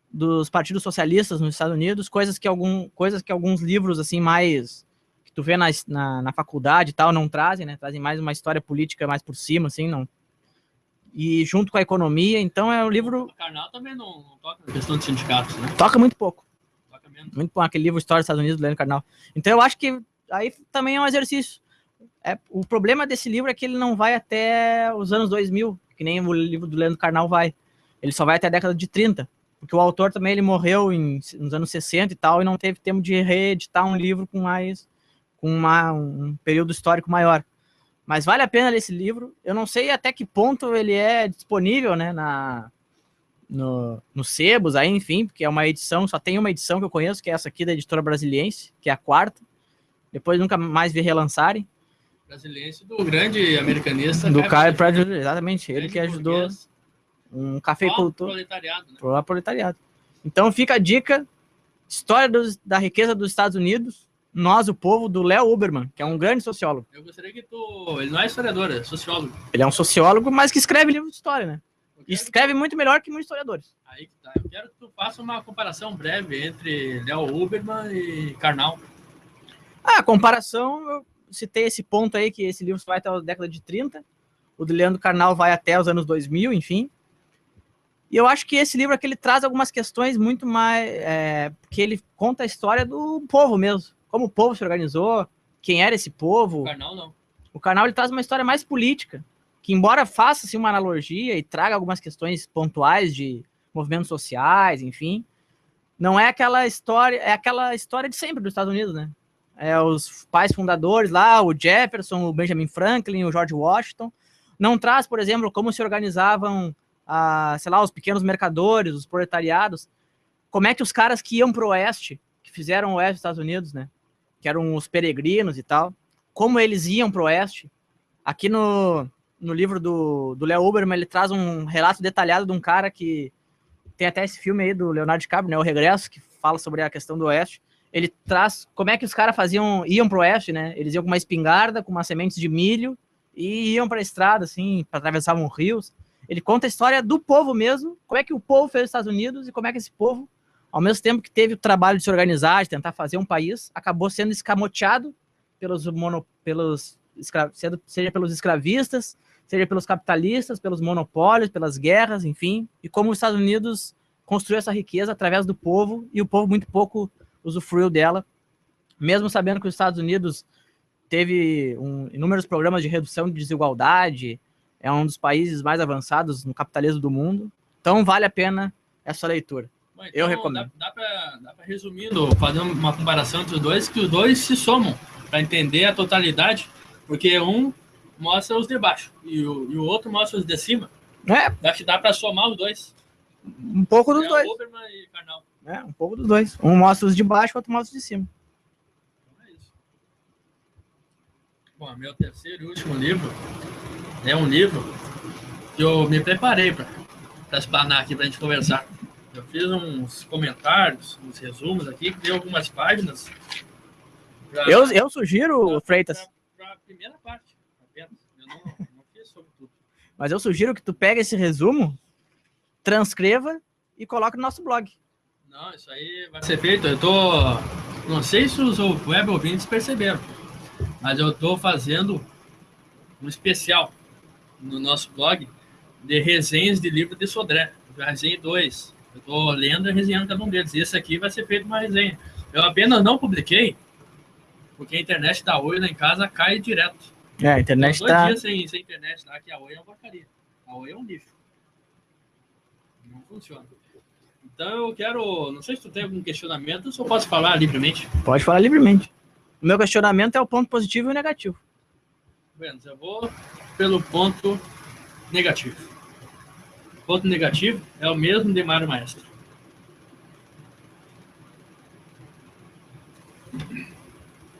dos partidos socialistas nos Estados Unidos, coisas que alguns livros assim mais que tu vê na faculdade e tal não trazem, né? Trazem mais uma história política mais por cima, assim, não. E junto com a economia, então é um livro. O Karnal também não toca na questão de sindicatos, né? Toca muito pouco. Toca menos. Muito bom, aquele livro História dos Estados Unidos do Leandro Carnal. Então eu acho que aí também é um exercício. O problema desse livro é que ele não vai até os anos 2000, que nem o livro do Leandro Carnal vai. Ele só vai até a década de 30, porque o autor também ele morreu nos anos 60 e tal, e não teve tempo de reeditar um livro com um período histórico maior. Mas vale a pena ler esse livro. Eu não sei até que ponto ele é disponível, né, no Sebos, aí, enfim, porque é uma edição, só tem uma edição que eu conheço, que é essa aqui da Editora Brasiliense, que é a 4ª. Depois nunca mais vi relançarem. Brasiliense do grande americanista. Do Caio Prado, exatamente, ele que ajudou burguês, um cafeicultor proletariado, né? pro proletariado. Então fica a dica, História da Riqueza dos Estados Unidos, Nós, o Povo, do Léo Huberman, que é um grande sociólogo. Eu gostaria que ele não é historiador, é sociólogo. Ele é um sociólogo, mas que escreve livros de história, né? E escreve muito melhor que muitos historiadores. Aí que tá. Eu quero que tu faça uma comparação breve entre Léo Huberman e Karnal. A comparação, eu citei esse ponto aí, que esse livro vai até a década de 30, o de Leandro Carnal vai até os anos 2000, enfim. E eu acho que esse livro aqui, ele traz algumas questões muito mais... que ele conta a história do povo mesmo. Como o povo se organizou, quem era esse povo. O Karnal não. O Karnal, ele traz uma história mais política, que embora faça assim, uma analogia e traga algumas questões pontuais de movimentos sociais, enfim, não é aquela história... É aquela história de sempre dos Estados Unidos, né? Os pais fundadores lá, o Jefferson, o Benjamin Franklin, o George Washington. Não traz, por exemplo, como se organizavam os pequenos mercadores, os proletariados, como é que os caras que iam pro oeste, que fizeram o oeste dos Estados Unidos, né, que eram os peregrinos e tal, como eles iam pro oeste. Aqui no livro do Léo Huberman, ele traz um relato detalhado de um cara que tem até esse filme aí do Leonardo DiCaprio, né, O Regresso, que fala sobre a questão do oeste. Ele traz como é que os caras iam pro oeste, né, eles iam com uma espingarda, com umas sementes de milho, e iam pra estrada, assim, atravessavam rios. Ele conta a história do povo mesmo, como é que o povo fez os Estados Unidos e como é que esse povo, ao mesmo tempo que teve o trabalho de se organizar, de tentar fazer um país, acabou sendo escamoteado seja pelos escravistas, seja pelos capitalistas, pelos monopólios, pelas guerras, enfim, e como os Estados Unidos construiu essa riqueza através do povo, e o povo muito pouco usufruiu dela, mesmo sabendo que os Estados Unidos teve inúmeros programas de redução de desigualdade, é um dos países mais avançados no capitalismo do mundo. Então, vale a pena essa leitura. Bom, então, eu recomendo. Dá para resumindo, fazer uma comparação entre os dois, que os dois se somam para entender a totalidade, porque um mostra os de baixo e o outro mostra os de cima. Acho que dá para somar os dois. Um pouco dos dois. Huberman e Karnal. Um pouco dos dois. Um mostra os de baixo, o outro mostra os de cima. Então é isso. Bom, meu terceiro e último livro é um livro que eu me preparei para explanar aqui, para a gente conversar. Eu fiz uns comentários, uns resumos aqui, criei algumas páginas. Eu sugiro, Freitas. Para a primeira parte, apenas. Eu não fiz sobre tudo. Mas eu sugiro que tu pegue esse resumo, transcreva e coloque no nosso blog. Não, isso aí vai ser feito. Não sei se os web ouvintes perceberam, mas eu tô fazendo um especial no nosso blog de resenhas de livro de Sodré. Eu já resenhei 2. Eu tô lendo e resenhando cada um deles. E esse aqui vai ser feito uma resenha. Eu apenas não publiquei porque a internet da Oi lá em casa cai direto. A internet Tô 2 tá... dias sem internet lá, que a Oi é uma porcaria. A Oi é um lixo. Não funciona. Então eu quero... Não sei se tu tem algum questionamento, se eu posso falar livremente. Pode falar livremente. O meu questionamento é o ponto positivo e o negativo. Menos, eu vou pelo ponto negativo. O ponto negativo é o mesmo de Mário Maestro.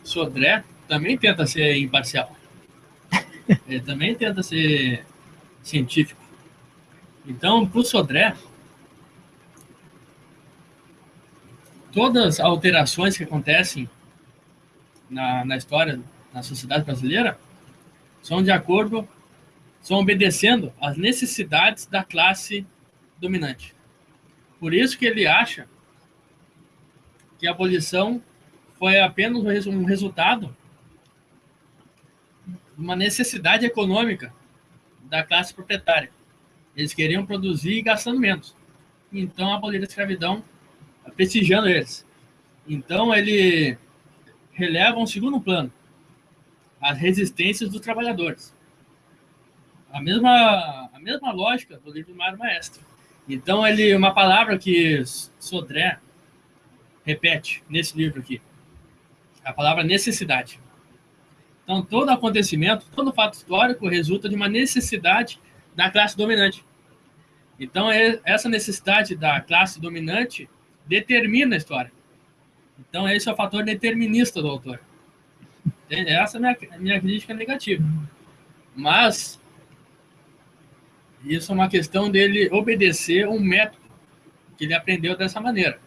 Sodré também tenta ser imparcial. Ele também tenta ser científico. Então, para o Sodré, todas as alterações que acontecem na história, na sociedade brasileira, são obedecendo às necessidades da classe dominante. Por isso que ele acha que a abolição foi apenas um resultado de uma necessidade econômica da classe proprietária. Eles queriam produzir gastando menos. Então, aboliram a escravidão, prestigiando eles. Então, ele releva um segundo plano, as resistências dos trabalhadores. A mesma lógica do livro do Mário Maestro. Então, uma palavra que Sodré repete nesse livro aqui, a palavra necessidade. Então, todo acontecimento, todo fato histórico resulta de uma necessidade da classe dominante. Então, essa necessidade da classe dominante determina a história. Então, esse é o fator determinista do autor. Essa é a minha crítica negativa. Mas, isso é uma questão dele obedecer um método que ele aprendeu dessa maneira.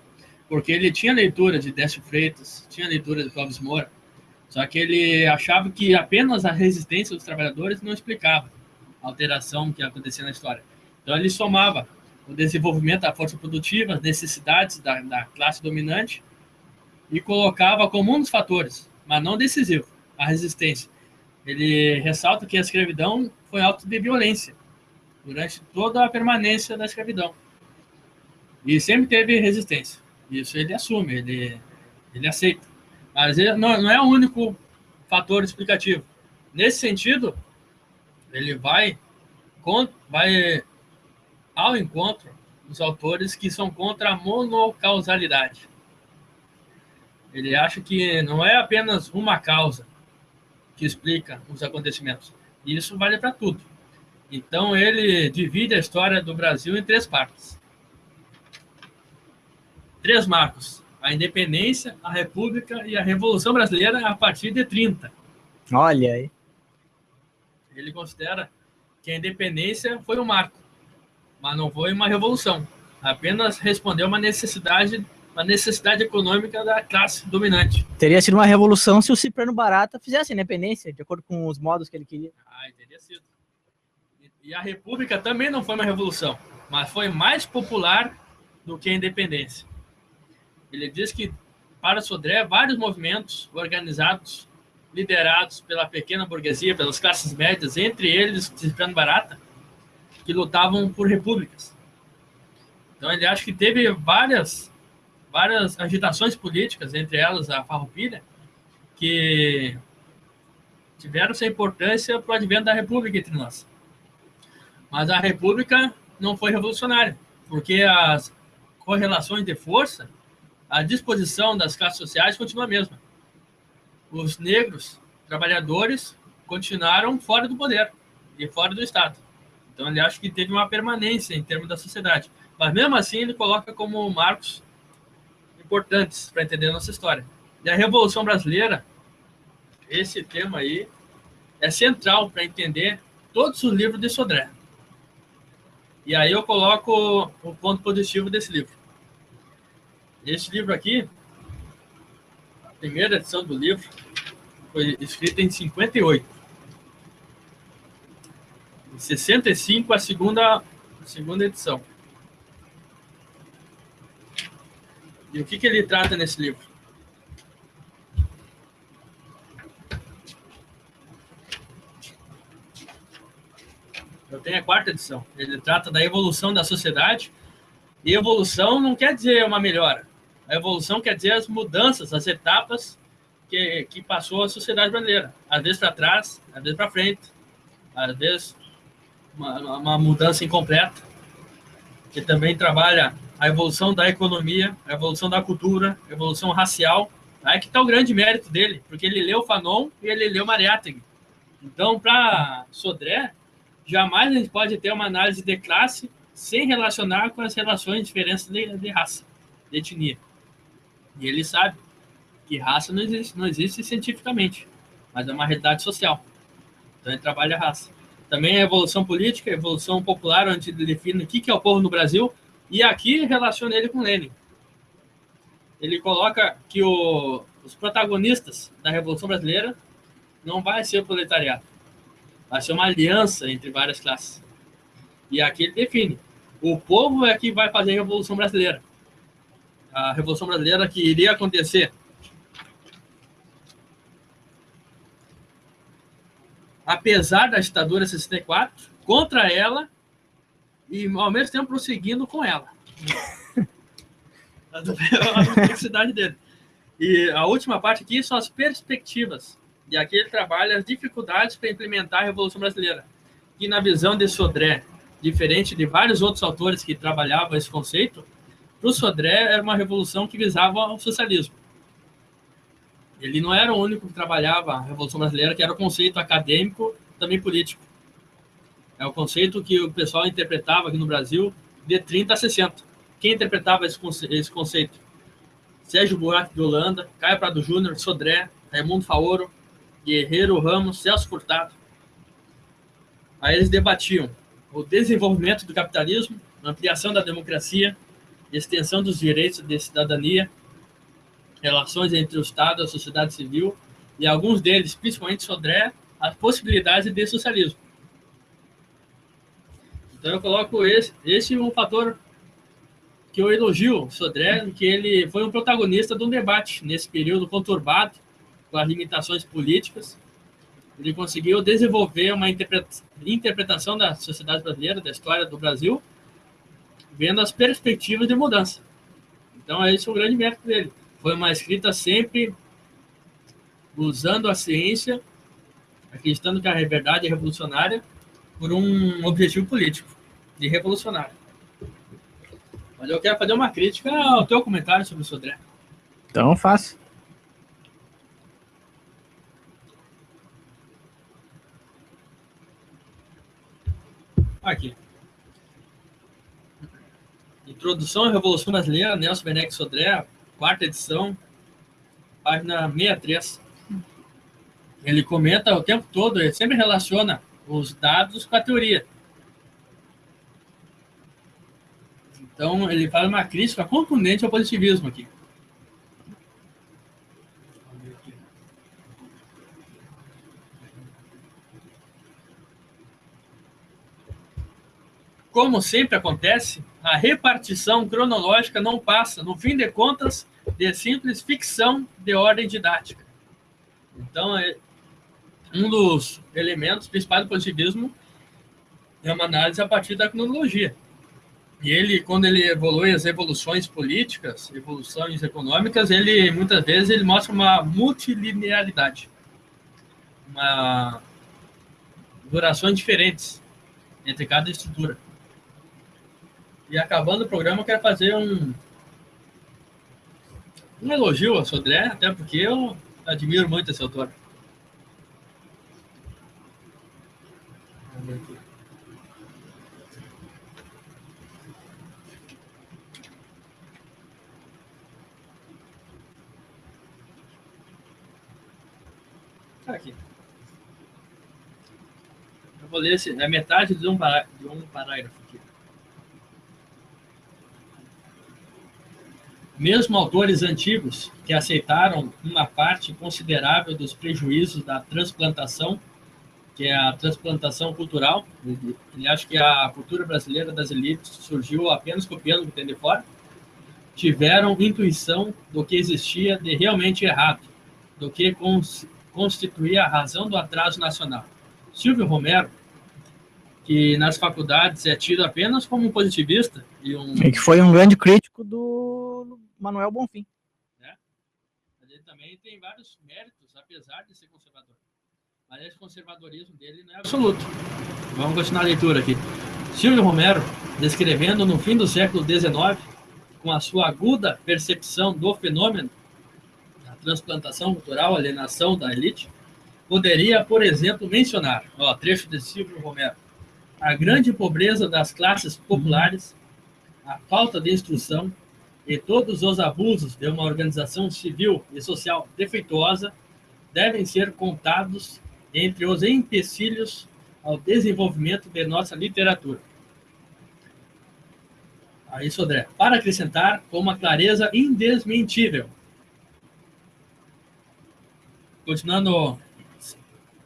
Porque ele tinha leitura de Décio Freitas, tinha leitura de Clóvis Moura, só que ele achava que apenas a resistência dos trabalhadores não explicava a alteração que acontecia na história. Então, ele somava o desenvolvimento da força produtiva, as necessidades da classe dominante, e colocava como um dos fatores, mas não decisivo, a resistência. Ele ressalta que a escravidão foi auto de violência durante toda a permanência da escravidão. E sempre teve resistência. Isso ele assume, ele aceita. Mas ele não é o único fator explicativo. Nesse sentido, ele vai ao encontro dos autores que são contra a monocausalidade. Ele acha que não é apenas uma causa que explica os acontecimentos. E isso vale para tudo. Então, ele divide a história do Brasil em 3 partes. 3 marcos: a independência, a república e a Revolução Brasileira a partir de 30. Olha aí. Ele considera que a independência foi um marco, mas não foi uma revolução. Apenas respondeu uma necessidade econômica da classe dominante. Teria sido uma revolução se o Cipriano Barata fizesse a independência, de acordo com os modos que ele queria. Teria sido. E a república também não foi uma revolução, mas foi mais popular do que a independência. Ele diz que, para Sodré, vários movimentos organizados, liderados pela pequena burguesia, pelas classes médias, entre eles Cipriano Barata, que lutavam por repúblicas. Então ele acha que teve várias agitações políticas, entre elas a Farroupilha, que tiveram sua importância para o advento da república entre nós. Mas a república não foi revolucionária, porque as correlações de força, a disposição das classes sociais continua a mesma. Os negros trabalhadores continuaram fora do poder e fora do Estado. Então ele acha que teve uma permanência em termos da sociedade. Mas mesmo assim ele coloca como marcos importantes para entender a nossa história. E a Revolução Brasileira, esse tema aí, é central para entender todos os livros de Sodré. E aí eu coloco o ponto positivo desse livro. Esse livro aqui, a primeira edição do livro, foi escrita em 58. Em 65, a segunda edição. E o que ele trata nesse livro? Eu tenho a 4ª edição. Ele trata da evolução da sociedade. E evolução não quer dizer uma melhora. A evolução quer dizer as mudanças, as etapas que passou a sociedade brasileira. Às vezes para trás, às vezes para frente. Às vezes uma mudança incompleta. Que também trabalha a evolução da economia, a evolução da cultura, a evolução racial. Aí que está o grande mérito dele, porque ele leu Fanon e ele leu Mariátegui. Então, para Sodré, jamais a gente pode ter uma análise de classe sem relacionar com as relações de diferença de raça, de etnia. E ele sabe que raça não existe cientificamente, mas é uma realidade social. Então ele trabalha a raça. Também a evolução política, a evolução popular, onde ele define o que é o povo no Brasil, e aqui relaciona ele com Lenin. Ele coloca que os protagonistas da Revolução Brasileira não vai ser o proletariado, vai ser uma aliança entre várias classes. E aqui ele define: o povo é que vai fazer a Revolução Brasileira. A Revolução Brasileira que iria acontecer apesar da ditadura de 64, contra ela e ao mesmo tempo prosseguindo com ela. A complexidade dele. E a última parte aqui são as perspectivas. E aqui ele trabalha as dificuldades para implementar a Revolução Brasileira. E na visão de Sodré, diferente de vários outros autores que trabalhavam esse conceito, para o Sodré era uma revolução que visava o socialismo. Ele não era o único que trabalhava a Revolução Brasileira, que era o conceito acadêmico, também político. É o conceito que o pessoal interpretava aqui no Brasil de 30 a 60. Quem interpretava esse conceito? Sérgio Buarque de Holanda, Caio Prado Júnior, Sodré, Raimundo Faoro, Guerreiro Ramos, Celso Furtado. Aí eles debatiam o desenvolvimento do capitalismo, a ampliação da democracia, extensão dos direitos de cidadania, relações entre o Estado e a sociedade civil, e alguns deles, principalmente Sodré, as possibilidades de socialismo. Então eu coloco esse um fator que eu elogio Sodré, que ele foi um protagonista de um debate nesse período conturbado, com as limitações políticas. Ele conseguiu desenvolver uma interpretação da sociedade brasileira, da história do Brasil, vendo as perspectivas de mudança. Então esse é o grande mérito dele. Foi uma escrita sempre usando a ciência, acreditando que a verdade é revolucionária, por um objetivo político, de revolucionário. Mas eu quero fazer uma crítica ao teu comentário sobre o Sodré. Então, faço. Aqui. Introdução à Revolução Brasileira, Nelson Werneck Sodré, 4ª edição, página 63. Ele comenta o tempo todo, ele sempre relaciona os dados com a teoria. Então, ele faz uma crítica contundente ao positivismo aqui. Como sempre acontece, a repartição cronológica não passa, no fim de contas, de simples ficção de ordem didática. Então, um dos elementos principais do positivismo é uma análise a partir da cronologia. E ele, quando ele evolui as evoluções políticas, evoluções econômicas, ele muitas vezes ele mostra uma multilinearidade, uma durações diferentes entre cada estrutura. E acabando o programa, eu quero fazer um elogio ao Sodré, até porque eu admiro muito esse autor. Aqui. Eu vou ler a metade de um parágrafo aqui. Mesmo autores antigos que aceitaram uma parte considerável dos prejuízos da transplantação, que é a transplantação cultural, ele acha que a cultura brasileira das elites surgiu apenas copiando o que tem de fora, tiveram intuição do que existia de realmente errado, do que constituía a razão do atraso nacional. Silvio Romero, que nas faculdades é tido apenas como um positivista e que foi um grande crítico do Manuel Bonfim. Mas ele também tem vários méritos, apesar de ser conservador. Mas esse conservadorismo dele não é absoluto. Vamos continuar a leitura aqui. Silvio Romero, descrevendo no fim do século XIX, com a sua aguda percepção do fenômeno da transplantação cultural, alienação da elite, poderia, por exemplo, mencionar, trecho de Silvio Romero, a grande pobreza das classes populares, a falta de instrução e todos os abusos de uma organização civil e social defeituosa devem ser contados entre os empecilhos ao desenvolvimento de nossa literatura. Aí, Sodré, para acrescentar com uma clareza indesmentível. Continuando,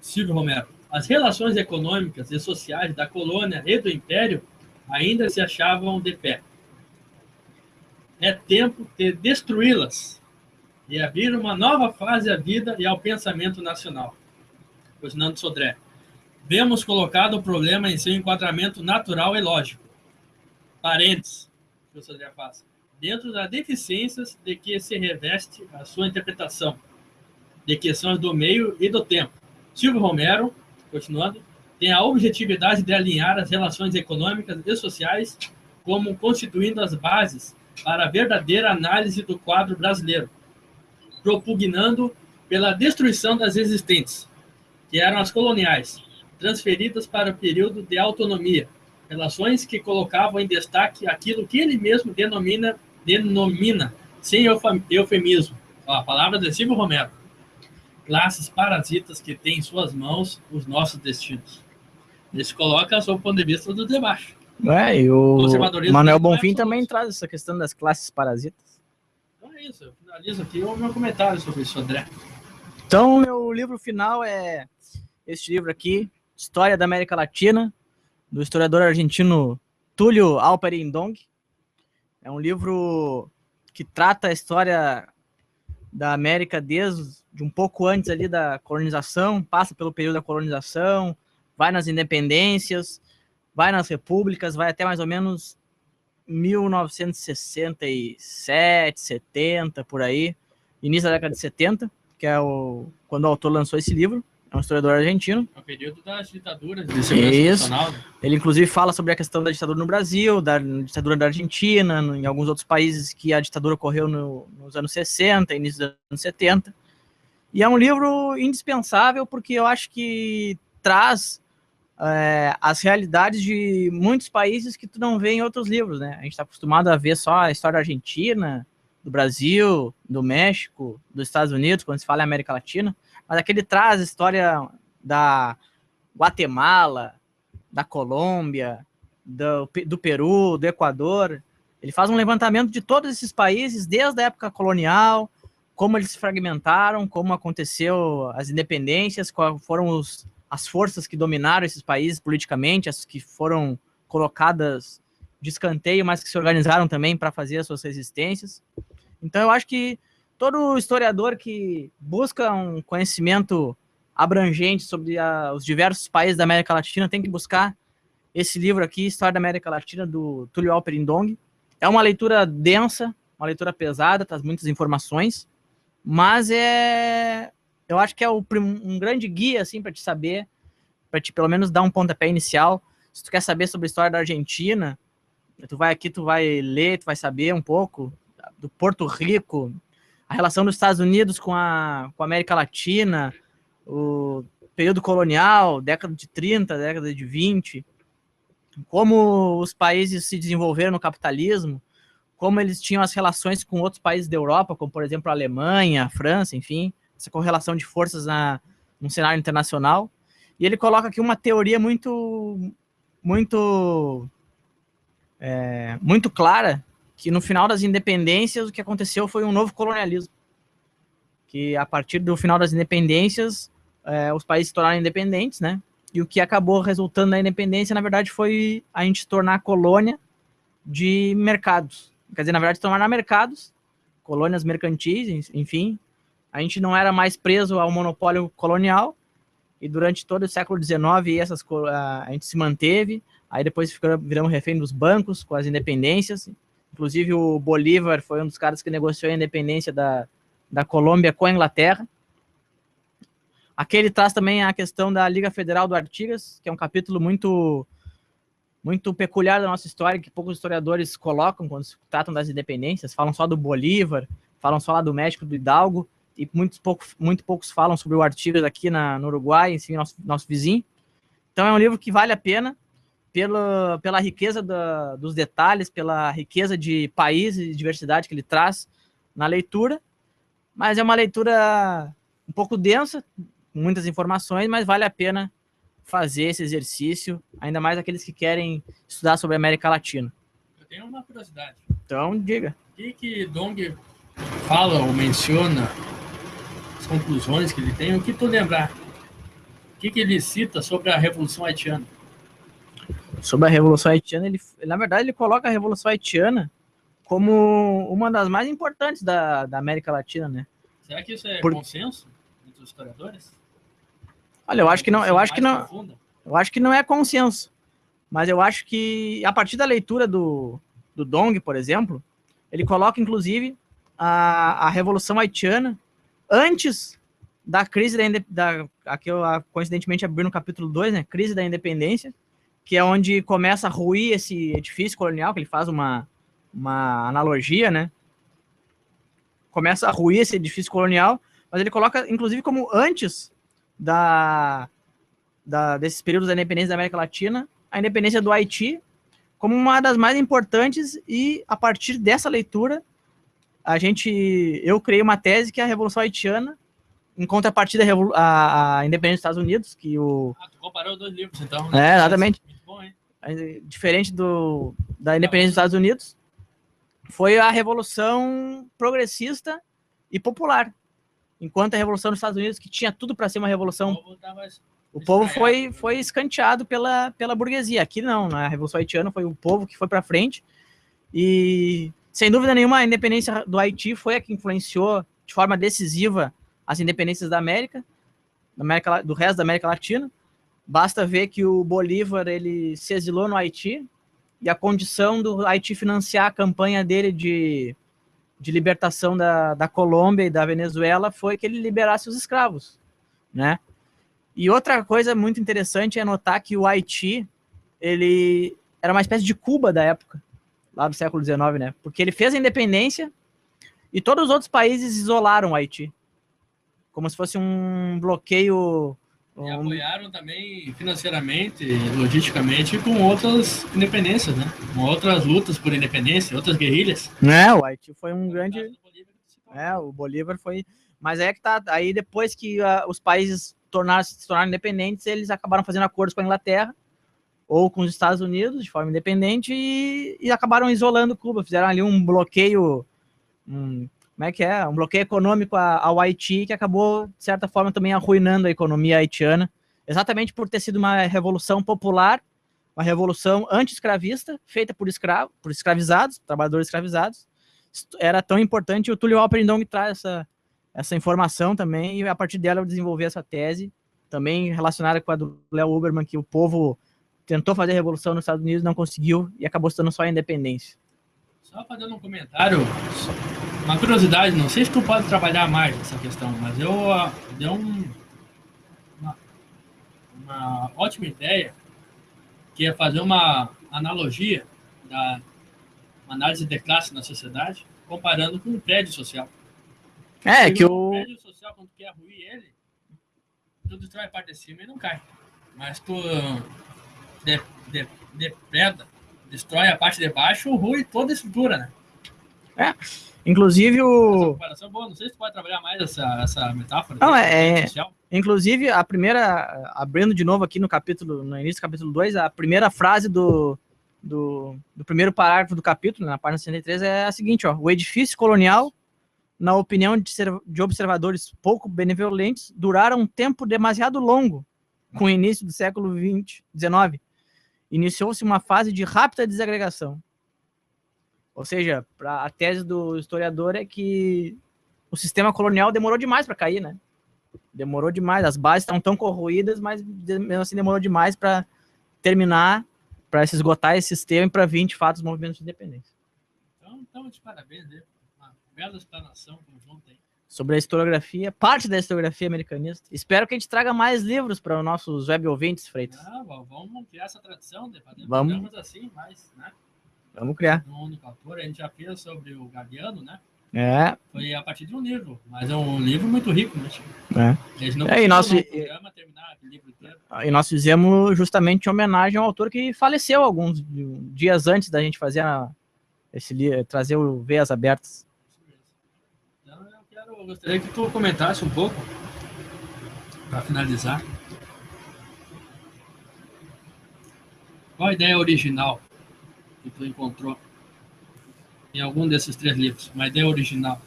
Silvio Romero. As relações econômicas e sociais da colônia e do império ainda se achavam de pé. É tempo de destruí-las e abrir uma nova fase à vida e ao pensamento nacional. Continuando, Sodré. Vemos colocado o problema em seu enquadramento natural e lógico. Parênteses, que o Sodré faz. Dentro das deficiências de que se reveste a sua interpretação, de questões do meio e do tempo. Silvio Romero, continuando, tem a objetividade de alinhar as relações econômicas e sociais como constituindo as bases para a verdadeira análise do quadro brasileiro, propugnando pela destruição das existentes, que eram as coloniais, transferidas para o período de autonomia, relações que colocavam em destaque aquilo que ele mesmo denomina sem eufemismo, a palavra de Silvio Romero, classes parasitas que têm em suas mãos os nossos destinos. Isso coloca sob o ponto de vista do debate. E o Manuel Bonfim também traz essa questão das classes parasitas. Então é isso, eu finalizo aqui o meu comentário sobre isso, André. Então, meu livro final é este livro aqui, História da América Latina, do historiador argentino Túlio Alperin Dong. É um livro que trata a história da América desde um pouco antes ali da colonização, passa pelo período da colonização, vai nas independências, vai nas repúblicas, vai até mais ou menos 1967, 70, por aí, início da década de 70, que é quando o autor lançou esse livro. É um historiador argentino. É o período das ditaduras de segurança nacional. Ele, inclusive, fala sobre a questão da ditadura no Brasil, da ditadura da Argentina, em alguns outros países que a ditadura ocorreu nos anos 60, início dos anos 70. E é um livro indispensável porque eu acho que traz as realidades de muitos países que tu não vê em outros livros, né? A gente está acostumado a ver só a história da Argentina, do Brasil, do México, dos Estados Unidos, quando se fala em América Latina. Mas aqui ele traz a história da Guatemala, da Colômbia, do Peru, do Equador. Ele faz um levantamento de todos esses países, desde a época colonial, como eles se fragmentaram, como aconteceu as independências, quais foram as forças que dominaram esses países politicamente, as que foram colocadas de escanteio, mas que se organizaram também para fazer as suas resistências. Então eu acho que todo historiador que busca um conhecimento abrangente sobre os diversos países da América Latina tem que buscar esse livro aqui, História da América Latina, do Túlio Alperin Dong. É uma leitura densa, uma leitura pesada, traz muitas informações, mas eu acho que é um grande guia assim, para te saber, para te pelo menos dar um pontapé inicial. Se tu quer saber sobre a história da Argentina, tu vai aqui, tu vai ler, tu vai saber um pouco do Porto Rico, a relação dos Estados Unidos com a América Latina, o período colonial, década de 30, década de 20, como os países se desenvolveram no capitalismo, como eles tinham as relações com outros países da Europa, como, por exemplo, a Alemanha, a França, enfim, essa correlação de forças no cenário internacional. E ele coloca aqui uma teoria muito clara, que no final das independências o que aconteceu foi um novo colonialismo, que a partir do final das independências os países se tornaram independentes, né? E o que acabou resultando na independência, na verdade, foi a gente se tornar colônia de mercados, quer dizer, na verdade, tornar mercados, colônias mercantis, enfim. A gente não era mais preso ao monopólio colonial, e durante todo o século XIX a gente se manteve, aí depois viramos refém dos bancos com as independências, inclusive o Bolívar foi um dos caras que negociou a independência da Colômbia com a Inglaterra. Aqui ele traz também a questão da Liga Federal do Artigas, que é um capítulo muito peculiar da nossa história, que poucos historiadores colocam quando se tratam das independências, falam só do Bolívar, falam só lá do México, do Hidalgo, e muito poucos falam sobre o Artigas aqui no Uruguai, enfim, nosso vizinho. Então é um livro que vale a pena pela riqueza dos detalhes, pela riqueza de país e diversidade que ele traz na leitura, mas é uma leitura um pouco densa, com muitas informações, mas vale a pena fazer esse exercício, ainda mais aqueles que querem estudar sobre a América Latina. Eu tenho uma curiosidade. Então, diga. O que Dong fala ou menciona, as conclusões que ele tem, o que tu lembrar? O que ele cita sobre a Revolução Haitiana? Sobre a Revolução Haitiana, na verdade, ele coloca a Revolução Haitiana como uma das mais importantes da América Latina, né? Será que isso é consenso entre os historiadores? Olha, eu acho que não é consenso, mas eu acho que a partir da leitura do Dong, por exemplo, ele coloca inclusive a Revolução Haitiana antes da crise aqui eu coincidentemente abri no capítulo 2, né, crise da independência, que é onde começa a ruir esse edifício colonial, que ele faz uma analogia, né? Começa a ruir esse edifício colonial, mas ele coloca inclusive como antes desses períodos da independência da América Latina, a independência do Haiti, como uma das mais importantes, e a partir dessa leitura, eu criei uma tese que é a Revolução Haitiana, em contrapartida à independência dos Estados Unidos, que tu comparou 2 livros, então. Né? Exatamente. Muito bom, hein? Diferente da independência dos Estados Unidos, foi a Revolução progressista e popular. Enquanto a Revolução dos Estados Unidos, que tinha tudo para ser uma revolução, o povo foi escanteado pela burguesia. Aqui não, né? A Revolução Haitiana foi o povo que foi para frente, e sem dúvida nenhuma a independência do Haiti foi a que influenciou de forma decisiva as independências do resto da América Latina. Basta ver que o Bolívar ele se exilou no Haiti, e a condição do Haiti financiar a campanha dele de libertação da Colômbia e da Venezuela foi que ele liberasse os escravos, né? E outra coisa muito interessante é notar que o Haiti, ele era uma espécie de Cuba da época, lá do século XIX, né? Porque ele fez a independência e todos os outros países isolaram o Haiti, como se fosse um bloqueio. E apoiaram também financeiramente, logisticamente, com outras independências, né? Com outras lutas por independência, outras guerrilhas. O Haiti foi um grande... o Bolívar foi... Mas é que tá... Aí depois que os países se tornaram independentes, eles acabaram fazendo acordos com a Inglaterra ou com os Estados Unidos, de forma independente, e acabaram isolando Cuba. Fizeram ali um bloqueio... Um bloqueio econômico ao Haiti, que acabou, de certa forma, também arruinando a economia haitiana, exatamente por ter sido uma revolução popular, uma revolução anti-escravista, feita por escravizados, trabalhadores escravizados. Era tão importante, e o Túlio Alperdong traz essa informação também, e a partir dela eu desenvolvi essa tese, também relacionada com a do Léo Huberman, que o povo tentou fazer a revolução nos Estados Unidos, não conseguiu, e acabou se dando só a independência. Só fazendo um comentário, uma curiosidade, não sei se tu pode trabalhar mais nessa questão, mas eu dei uma ótima ideia, que é fazer uma analogia da análise de classe na sociedade, comparando com o prédio social. O prédio social, quando tu quer ruir ele, tu destrói a parte de cima e não cai. Mas tu depreda, destrói a parte de baixo, rui toda a estrutura, né? Inclusive Essa comparação é boa, não sei se tu pode trabalhar mais essa metáfora. Não, inclusive, a primeira, abrindo de novo aqui no início do capítulo 2, a primeira frase do primeiro parágrafo do capítulo, na página 63, é a seguinte, ó: o edifício colonial, na opinião de observadores pouco benevolentes, duraram um tempo demasiado longo, com o início do século XIX. Iniciou-se uma fase de rápida desagregação. Ou seja, a tese do historiador é que o sistema colonial demorou demais para cair, né? Demorou demais, as bases estão tão corroídas, mas mesmo assim demorou demais para terminar, para se esgotar esse sistema e para vir de fato os movimentos de independência. Então, estamos de parabéns, né? Uma bela explanação que o João tem. Sobre a historiografia, parte da historiografia americanista. Espero que a gente traga mais livros para os nossos web ouvintes, Freitas. Vamos criar essa tradição de fazer Vamos. programas assim, mais, né? Vamos criar. Um único autor, a gente já fez sobre o Galeano, né? É. Foi a partir de um livro, mas é um livro muito rico, né? É. Não E nós, programa terminar aquele livro inteiro. E nós fizemos justamente em homenagem ao autor que faleceu alguns dias antes da gente fazer trazer o Veias Abertas. Então eu gostaria que tu comentasse um pouco, para finalizar, qual a ideia original que tu encontrou em algum desses 3 livros? Uma ideia original.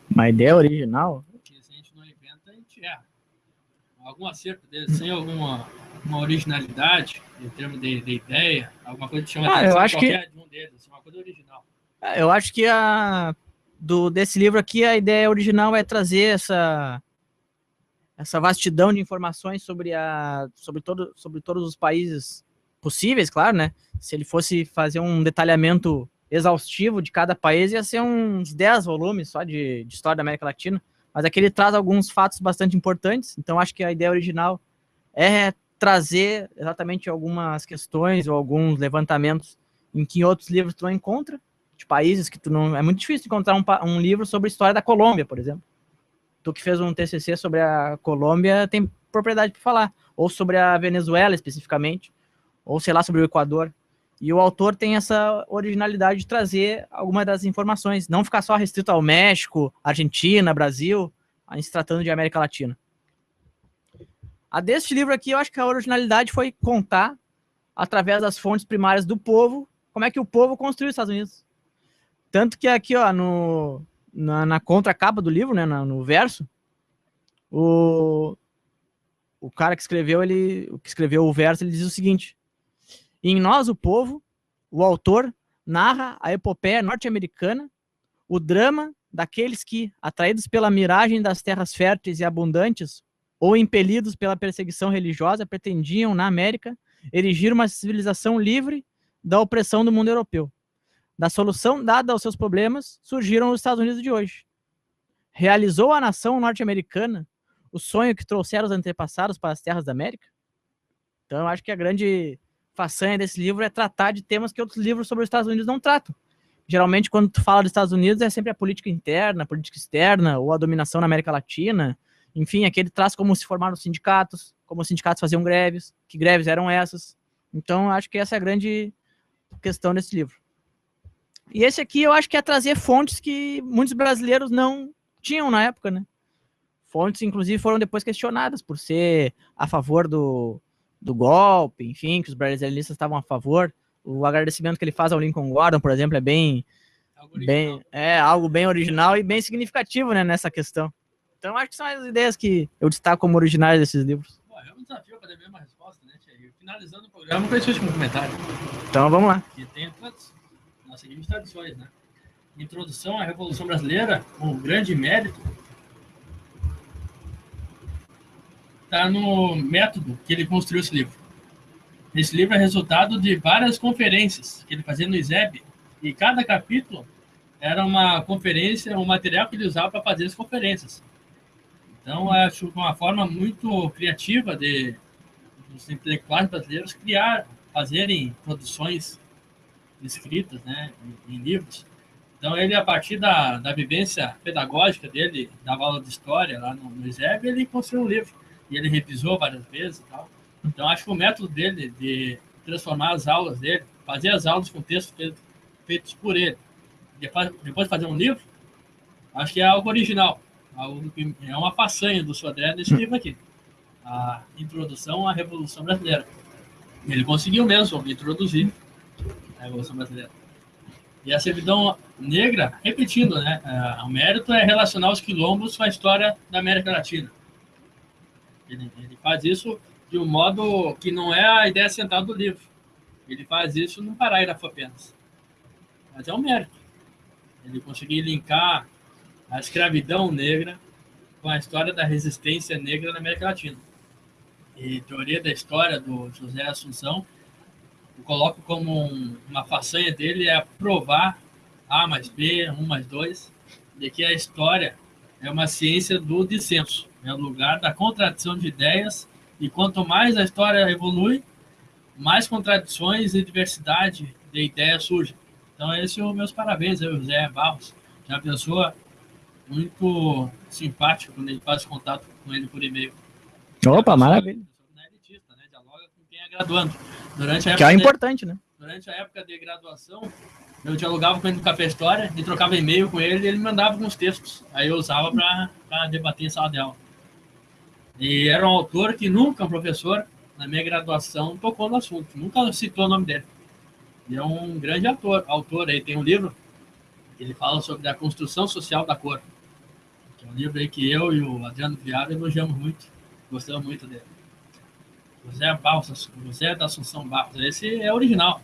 Uma ideia original? Que se a gente não inventa, a gente erra. Algum acerto deles, sem alguma originalidade, em termos de ideia, alguma coisa que chama atenção, eu acho qualquer de um deles, uma coisa original. Eu acho que desse livro aqui, a ideia original é trazer essa vastidão de informações sobre todos os países possíveis, claro, né? Se ele fosse fazer um detalhamento exaustivo de cada país, ia ser uns 10 volumes só de história da América Latina, mas aqui ele traz alguns fatos bastante importantes, então acho que a ideia original é trazer exatamente algumas questões ou alguns levantamentos em que outros livros tu não encontra, de países que tu não... É muito difícil encontrar um livro sobre a história da Colômbia, por exemplo. Tu que fez um TCC sobre a Colômbia tem propriedade para falar, ou sobre a Venezuela especificamente, ou sei lá, sobre o Equador. E o autor tem essa originalidade de trazer algumas das informações, não ficar só restrito ao México, Argentina, Brasil, se tratando de América Latina. A deste livro aqui, eu acho que a originalidade foi contar, através das fontes primárias do povo, como é que o povo construiu os Estados Unidos. Tanto que aqui, ó, na contracapa do livro, né, no verso, o cara que escreveu o verso, ele diz o seguinte: em nós, o povo, o autor narra a epopeia norte-americana, o drama daqueles que, atraídos pela miragem das terras férteis e abundantes, ou impelidos pela perseguição religiosa, pretendiam, na América, erigir uma civilização livre da opressão do mundo europeu. Da solução dada aos seus problemas, surgiram os Estados Unidos de hoje. Realizou a nação norte-americana o sonho que trouxeram os antepassados para as terras da América? Então, eu acho que a grande façanha desse livro é tratar de temas que outros livros sobre os Estados Unidos não tratam. Geralmente, quando tu fala dos Estados Unidos, é sempre a política interna, a política externa, ou a dominação na América Latina. Enfim, aqui ele traz como se formaram os sindicatos, como os sindicatos faziam greves, que greves eram essas. Então, eu acho que essa é a grande questão desse livro. E esse aqui eu acho que é trazer fontes que muitos brasileiros não tinham na época, né? Fontes, inclusive, foram depois questionadas por ser a favor do golpe, enfim, que os brasileiros estavam a favor. O agradecimento que ele faz ao Lincoln Gordon, por exemplo, é algo bem original e bem significativo, né, nessa questão. Então, acho que são as ideias que eu destaco como originais desses livros. É um desafio para a mesma resposta, né, Tia? Finalizando o programa com esse último comentário. Então, vamos lá. Que tem as seguintes tradições, né? Introdução à Revolução Brasileira, um grande mérito, está no método que ele construiu esse livro. Esse livro é resultado de várias conferências que ele fazia no ISEB, e cada capítulo era uma conferência, um material que ele usava para fazer as conferências. Então, acho uma forma muito criativa dos intelectuais brasileiros fazerem produções escritas, né, em livros. Então, ele, a partir da vivência pedagógica dele, dava aula de história lá no ISEB, ele construiu um livro. E ele revisou várias vezes e tal. Então, acho que o método dele de transformar as aulas dele, fazer as aulas com textos feitos por ele, depois fazer um livro, acho que é algo original. É uma façanha do Sodré nesse livro aqui. A Introdução à Revolução Brasileira. Ele conseguiu mesmo introduzir a Revolução Brasileira. E a servidão negra, repetindo, né? O mérito é relacionar os quilombos com a história da América Latina. Ele faz isso de um modo que não é a ideia central do livro. Ele faz isso num parágrafo apenas. mas é um mérito. Ele conseguiu linkar a escravidão negra com a história da resistência negra na América Latina. E teoria da história do José Assunção, eu coloco como uma façanha dele é provar A mais B, 1 mais 2, de que a história é uma ciência do dissenso, é o lugar da contradição de ideias, e quanto mais a história evolui, mais contradições e diversidade de ideias surgem. Então, esse é os meus parabéns ao José Barros, que é uma pessoa muito simpática quando ele faz contato com ele por e-mail. Opa, maravilha. Não é elitista, né? Dialoga com quem é graduando. Durante a Que é época importante, né? Durante a época de graduação, eu dialogava com ele no Café História e trocava e-mail com ele e ele mandava alguns textos. Aí eu usava para debater em sala de aula. E era um autor que nunca um professor, na minha graduação, tocou no assunto. Nunca citou o nome dele. Ele é um grande autor aí. Tem um livro que ele fala sobre a construção social da cor. Que é um livro aí que eu e o Adriano Viado elogiamos muito. Gostamos muito dele. José da Assunção Barros. Esse é original.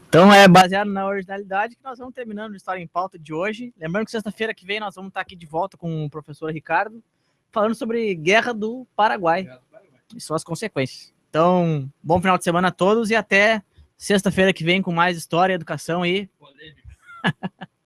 Então é baseado na originalidade que nós vamos terminando a História em Pauta de hoje. Lembrando que sexta-feira que vem nós vamos estar aqui de volta com o professor Ricardo, falando sobre Guerra do Paraguai e suas consequências. Então, bom final de semana a todos e até sexta-feira que vem com mais história, educação e Polêmica.